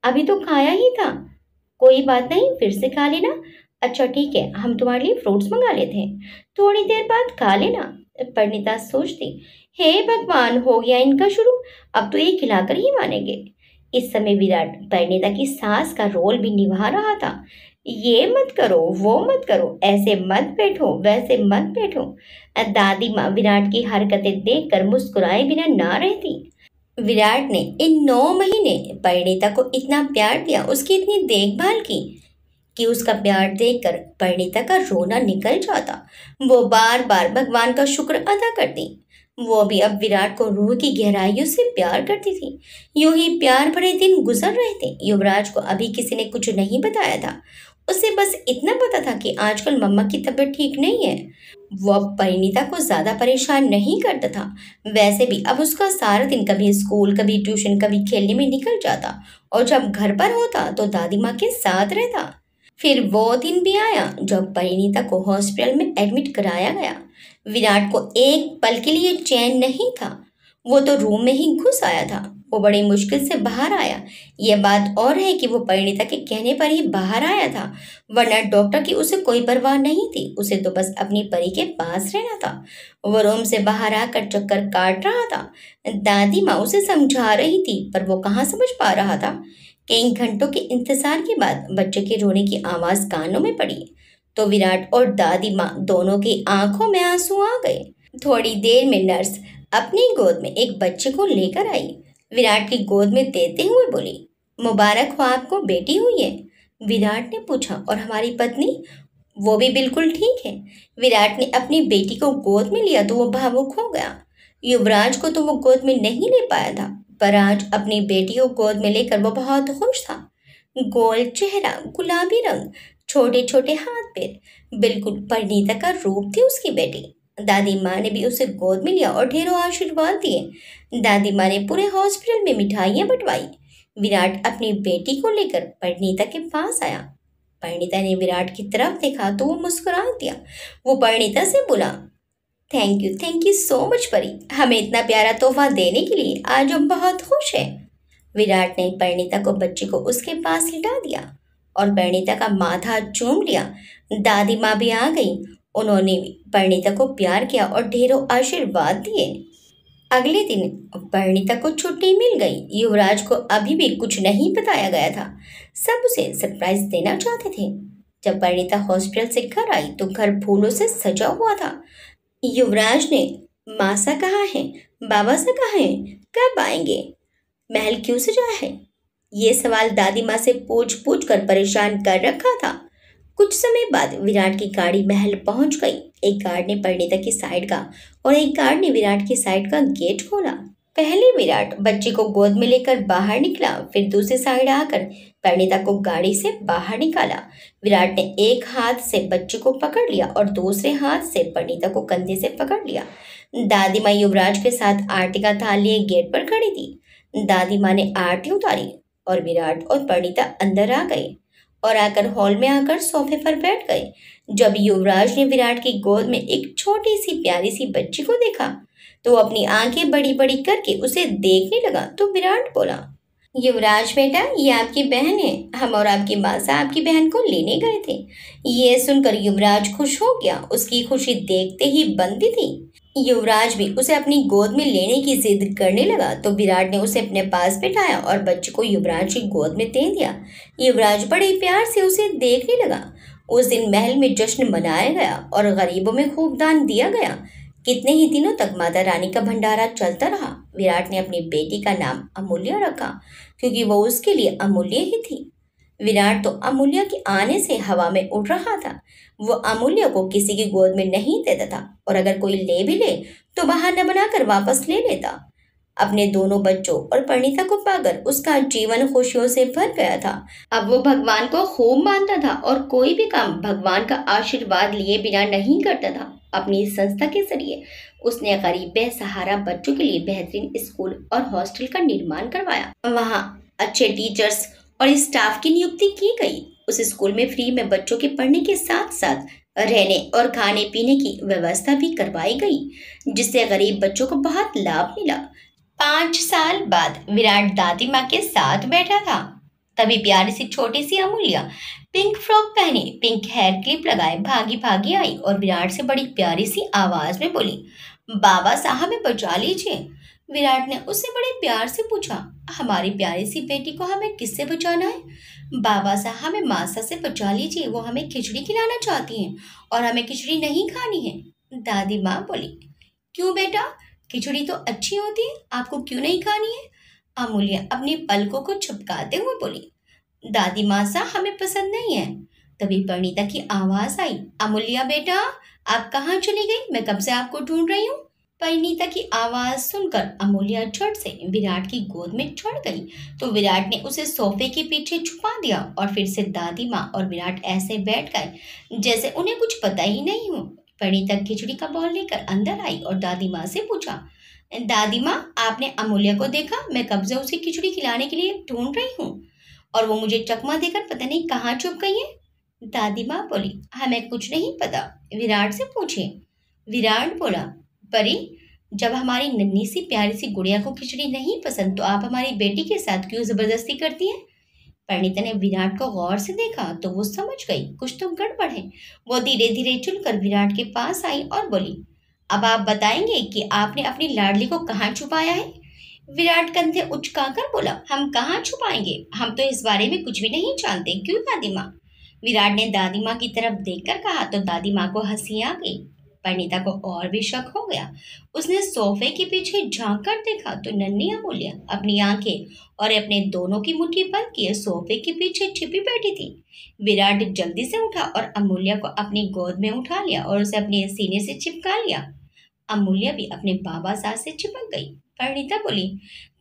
अभी तो खाया ही था। कोई बात नहीं, फिर से खा लेना। अच्छा ठीक है, हम तुम्हारे लिए फ्रूट्स मंगा लेते हैं, थोड़ी देर बाद खा लेना। परिणीता सोचती, हे भगवान, हो गया इनका शुरू। अब तो ये खिलाकर ही मानेंगे। इस समय विराट परिणीता की सास का रोल भी निभा रहा था। ये मत करो, वो मत करो, ऐसे मत बैठो, वैसे मत बैठो। दादी माँ विराट की हरकतें देखकर मुस्कुराए बिना ना रहती। विराट ने इन 9 महीने परिणीता को इतना प्यार दिया, उसकी इतनी देखभाल की कि उसका प्यार देखकर परिणीता का रोना निकल जाता। वो बार बार भगवान का शुक्र अदा करती। वो भी अब विराट को रूह की गहराइयों से प्यार करती थी। यूं ही प्यार भरे दिन गुजर रहे थे। युवराज को अभी किसी ने कुछ नहीं बताया था। उसे बस इतना पता था कि आजकल मम्मा की तबीयत ठीक नहीं है। वो अब परिणीता को ज्यादा परेशान नहीं करता था। वैसे भी अब उसका सारा दिन कभी स्कूल, कभी ट्यूशन, कभी खेलने में निकल जाता और जब घर पर होता तो दादी माँ के साथ रहता। फिर वो दिन भी आया जब परिणीता को हॉस्पिटल में एडमिट कराया गया। विराट को एक पल के लिए चैन नहीं था। वो तो रूम में ही घुस आया था। वो बड़ी मुश्किल से बाहर आया। यह बात और है कि वो परिणीता के कहने पर ही बाहर आया था, वरना डॉक्टर की उसे कोई परवाह नहीं थी। उसे तो बस अपनी परी के पास रहना था। वो रूम से बाहर आकर चक्कर काट रहा था। दादी माँ उसे समझा रही थी पर वो कहाँ समझ पा रहा था। कई घंटों के इंतजार के बाद बच्चे के रोने की आवाज कानों में पड़ी तो विराट और दादी माँ दोनों की आंखों में आंसू आ गए। थोड़ी देर में नर्स अपनी गोद में एक बच्चे को लेकर आई। विराट की गोद में देते हुए बोली, मुबारक हो आपको, बेटी हुई है। विराट ने पूछा, और हमारी पत्नी? वो भी बिल्कुल ठीक है। विराट ने अपनी बेटी को गोद में लिया तो वो भावुक हो गया। युवराज को तो वो गोद में नहीं ले पाया था, पर आज अपनी बेटी को गोद में लेकर वो बहुत खुश था। गोल चेहरा, गुलाबी रंग, छोटे छोटे हाथ पैर, बिल्कुल परिणीता का रूप थी उसकी बेटी। दादी माँ ने भी उसे गोद में लिया और ढेरों आशीर्वाद दिए। दादी माँ ने पूरे हॉस्पिटल में मिठाइयाँ बंटवाई। विराट अपनी बेटी को लेकर परिणीता के पास आया। परिणीता ने विराट की तरफ देखा तो वो मुस्कुरा दिया। वो परिणीता से बोला, थैंक यू सो मच परी, हमें इतना प्यारा तोहफा देने के लिए। आज हम बहुत खुश हैं। विराट ने परिणीता को बच्चे को उसके पास लिटा दिया और परिणीता का माथा चूम लिया। दादी माँ भी आ गई। उन्होंने भी परिणीता को प्यार किया और ढेरों आशीर्वाद दिए। अगले दिन परिणीता को छुट्टी मिल गई। युवराज को अभी भी कुछ नहीं बताया गया था। सब उसे सरप्राइज देना चाहते थे। जब परिणीता हॉस्पिटल से घर आई तो घर फूलों से सजा हुआ था। युवराज ने, मासा कहाँ है, बाबा से कहाँ है, कब आएंगे, महल क्यों सजा है, ये सवाल दादी माँ से पूछ पूछ कर परेशान कर रखा था। कुछ समय बाद विराट की गाड़ी महल पहुंच गई। एक गार्ड ने परिणीता की साइड का और एक गार्ड ने विराट की साइड का गेट खोला। पहले विराट बच्चे को गोद में लेकर बाहर निकला, फिर दूसरी साइड आकर परिणीता को गाड़ी से बाहर निकाला। विराट ने एक हाथ से बच्चे को पकड़ लिया और दूसरे हाथ से परिणीता को कंधे से पकड़ लिया। दादी माँ युवराज के साथ आरती का थाल लिए गेट पर खड़ी थी। दादी माँ ने आरती उतारी और विराट और परिणीता अंदर आ गए और आकर हॉल में आकर सोफे पर बैठ गए। जब युवराज ने विराट की गोद में एक छोटी सी प्यारी सी बच्ची को देखा तो वो अपनी आंखें बड़ी बड़ी करके उसे देखने लगा। तो विराट बोला, युवराज बेटा, ये आपकी बहन है। हम और आपकी मासा आपकी बहन को लेने गए थे। ये सुनकर युवराज खुश हो गया। उसकी खुशी देखते ही बनती थी। युवराज भी उसे अपनी गोद में लेने की जिद करने लगा तो विराट ने उसे अपने पास बिठाया और बच्चे को युवराज की गोद में दे दिया। युवराज बड़े प्यार से उसे देखने लगा। उस दिन महल में जश्न मनाया गया और गरीबों में खूब दान दिया गया। कितने ही दिनों तक माता रानी का भंडारा चलता रहा। विराट ने अपनी बेटी का नाम अमूल्य रखा क्योंकि वो उसके लिए अमूल्य ही थी। विराट तो अमूल्य के आने से हवा में उड़ रहा था। वो अमूल्य को किसी की गोद में नहीं देता था और अगर कोई ले भी ले तो बहाना बनाकर वापस ले लेता। अपने दोनों बच्चों और परिणीता को पाकर उसका जीवन खुशियों से भर गया था। अब वो भगवान को खूब मानता था और कोई भी काम भगवान का आशीर्वाद लिए बिना नहीं करता था। अपनी संस्था के जरिए उसने गरीब बेसहारा बच्चों के लिए बेहतरीन स्कूल और हॉस्टल का निर्माण करवाया। वहाँ अच्छे टीचर्स और स्टाफ की नियुक्ति की गई। उस स्कूल में फ्री में बच्चों के पढ़ने के साथ साथ रहने और खाने पीने की व्यवस्था भी करवाई गई, जिससे गरीब बच्चों को बहुत लाभ मिला। 5 साल बाद विराट दादी माँ के साथ बैठा था। तभी प्यारी सी छोटी सी अमूल्य पिंक फ्रॉक पहने, पिंक हेयर क्लिप लगाए भागी भागी आई और विराट से बड़ी प्यारी सी आवाज में बोली, बाबा साहब हमें बचा लीजिए। विराट ने उससे बड़े प्यार से पूछा, हमारी प्यारी सी बेटी को हमें किससे बचाना है? बाबा साहब हमें मासा से बचा लीजिए, वो हमें खिचड़ी खिलाना चाहती हैं और हमें खिचड़ी नहीं खानी है। दादी माँ बोली, क्यों बेटा, खिचड़ी तो अच्छी होती है, आपको क्यों नहीं खानी है? अमूल्य अपनी पलकों को छपकाते हुए बोली, दादी माँ सा हमें पसंद नहीं है। तभी परिणीता की आवाज आई, अमूल्य बेटा, आप कहाँ चली गई? मैं कब से आपको ढूंढ रही हूँ। परिणीता की आवाज सुनकर अमूल्य झट से विराट की गोद में चढ़ गई तो विराट ने उसे सोफे के पीछे छुपा दिया और फिर से दादी माँ और विराट ऐसे बैठ गए जैसे उन्हें कुछ पता ही नहीं हो। परिणीता खिचड़ी का बॉल लेकर अंदर आई और दादी माँ से पूछा, दादी माँ, आपने अमूल्य को देखा? मैं कब से उसे खिचड़ी खिलाने के लिए ढूंढ रही हूँ और वो मुझे चकमा देकर पता नहीं कहाँ छुप गई है। दादी माँ बोली, हमें कुछ नहीं पता, विराट से पूछिए। विराट बोला, परी, जब हमारी नन्ही सी प्यारी सी गुड़िया को खिचड़ी नहीं पसंद तो आप हमारी बेटी के साथ क्यों जबरदस्ती करती हैं? परिणीता ने विराट को गौर से देखा तो वो समझ गई कुछ तो गड़बड़ है। वो धीरे धीरे चलकर विराट के पास आई और बोली, अब आप बताएंगे कि आपने अपनी लाडली को कहाँ छुपाया है? विराट कंधे उचकाकर बोला, हम कहाँ छुपाएंगे, हम तो इस बारे में कुछ भी नहीं जानते। क्यों दादी माँ? विराट ने दादी माँ की तरफ देखकर कहा तो दादी माँ को हंसी आ गई। परिणीता को और भी शक हो गया। उसने सोफे के पीछे झांक कर देखा तो नन्ही अमूल्य अपनी आंखें और अपने दोनों की मुट्ठी बंद किए सोफे के पीछे छिपी बैठी थी। विराट जल्दी से उठा और अमूल्य को अपनी गोद में उठा लिया और उसे अपने सीने से चिपका लिया। अमूल्य भी अपने बाबा साथ से चिपक गई। परिणीता बोली,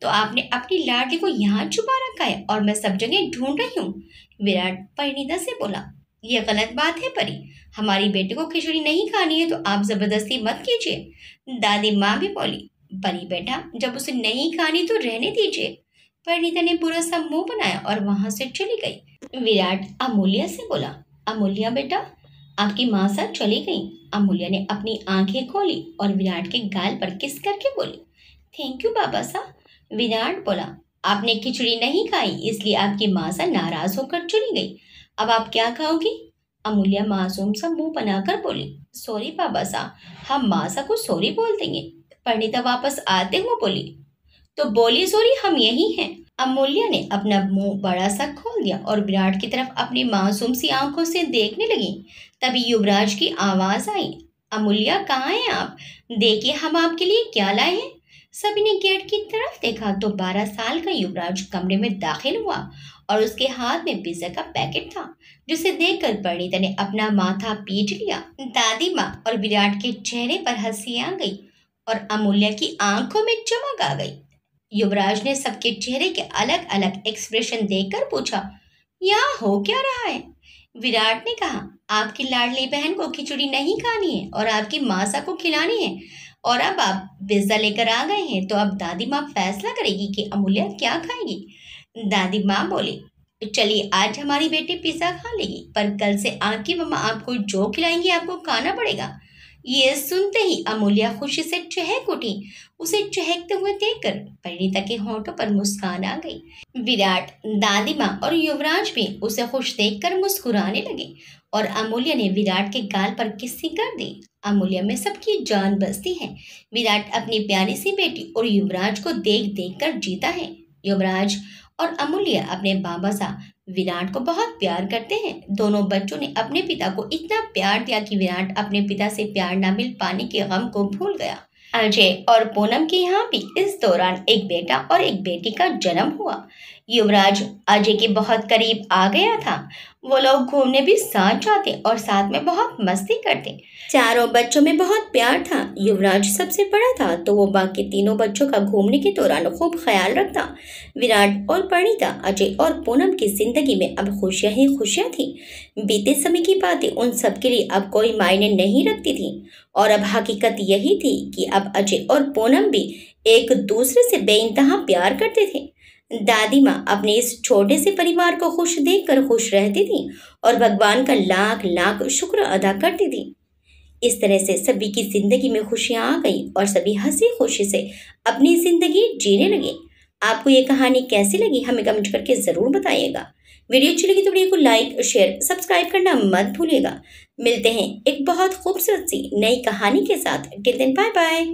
तो आपने अपनी लाडली को यहाँ छुपा रखा है और मैं सब जगह ढूंढ रही हूँ। विराट परिणीता से बोला, यह गलत बात है परी, हमारी बेटी को खिचड़ी नहीं खानी है तो आप जबरदस्ती मत कीजिए। दादी माँ भी बोली, परी बेटा, जब उसे नहीं खानी तो रहने दीजिए। परिणीता ने बुरा सा मुंह बनाया और वहां से चली गई। विराट अमूल्य से बोला, अमूल्य बेटा, आपकी माँ साथ चली गई। अमूल्य ने अपनी आंखें खोली और विराट के गाल पर किस करके बोली, थैंक यू बाबा साहब। विराट बोला, आपने खिचड़ी नहीं खाई इसलिए आपकी माँ सा नाराज होकर चली गई। अब आप क्या खाओगी? अमूल्य मासूम सा मुंह बनाकर बोली, सॉरी बाबा साहब, हम माँ सा को सॉरी बोल देंगे। परिणीता वापस आते हुए बोली। तो बोली सॉरी, हम यही हैं। अमूल्य ने अपना मुंह बड़ा सा खोल दिया और विराट की तरफ अपनी मासूम सी आंखों से देखने लगी। तभी युवराज की आवाज आई, अमूल्य कहाँ हैं आप? देखिए हम आपके लिए क्या लाए हैं। सभी ने गेट की तरफ देखा तो 12 साल का युवराज कमरे में दाखिल हुआ और उसके हाथ में पिज्जा का पैकेट था, जिसे देखकर परिणीता ने अपना माथा पीट लिया। दादी माँ और विराट के चेहरे पर हंसी आ गई और अमूल्य की आंखों में चमक आ गई। युवराज ने सबके चेहरे के अलग अलग एक्सप्रेशन देखकर पूछा, यहाँ हो क्या रहा है? विराट ने कहा, आपकी लाडली बहन को खिचड़ी नहीं खानी है और आपकी मासा को खिलानी है, और अब आप पिज्जा लेकर आ गए हैं तो अब दादी माँ फैसला करेगी कि अमूल्य क्या खाएगी। दादी माँ बोली, चलिए आज हमारी बेटी पिज्जा खा लेगी, पर कल से आपकी मम्मा आपको जो खिलाएंगी आपको खाना पड़ेगा। ये सुनते ही अमूल्य खुशी से चहक उठी। उसे चहकते हुए देखकर परिणीता के होठों पर मुस्कान आ गई। विराट, दादी माँ और युवराज भी उसे खुश देखकर मुस्कुराने लगे और अमूल्य ने विराट के गाल पर किस्सी कर दी। अमूल्य में सबकी जान बसती है। विराट अपनी प्यारी सी बेटी और युवराज को देख देख कर जीता है। युवराज और अमूल्य अपने बाबा सा विराट को बहुत प्यार करते हैं। दोनों बच्चों ने अपने पिता को इतना प्यार दिया कि विराट अपने पिता से प्यार न मिल पाने के गम को भूल गया। अजय और पूनम के यहाँ भी इस दौरान एक बेटा और एक बेटी का जन्म हुआ। युवराज अजय के बहुत करीब आ गया था। वो लोग घूमने भी साथ जाते और साथ में बहुत मस्ती करते। चारों बच्चों में बहुत प्यार था। युवराज सबसे बड़ा था तो वो बाकी तीनों बच्चों का घूमने के दौरान खूब ख्याल रखता। विराट और परिणीता, अजय और पूनम की जिंदगी में अब खुशियां ही खुशियां थी। बीते समय की बातें उन सब के लिए अब कोई मायने नहीं रखती थी और अब हकीकत यही थी कि अब अजय और पूनम भी एक दूसरे से बेइंतहा प्यार करते थे। दादी माँ अपने इस छोटे से परिवार को खुश देखकर खुश रहती थी और भगवान का लाख लाख शुक्र अदा करती थी। इस तरह से सभी की जिंदगी में खुशियां आ गई और सभी हंसी खुशी से अपनी जिंदगी जीने लगे। आपको ये कहानी कैसी लगी हमें कमेंट करके जरूर बताइएगा। वीडियो अच्छी लगी तो वीडियो को लाइक शेयर सब्सक्राइब करना मत भूलिएगा। मिलते हैं एक बहुत खूबसूरत सी नई कहानी के साथ। Till then bye bye.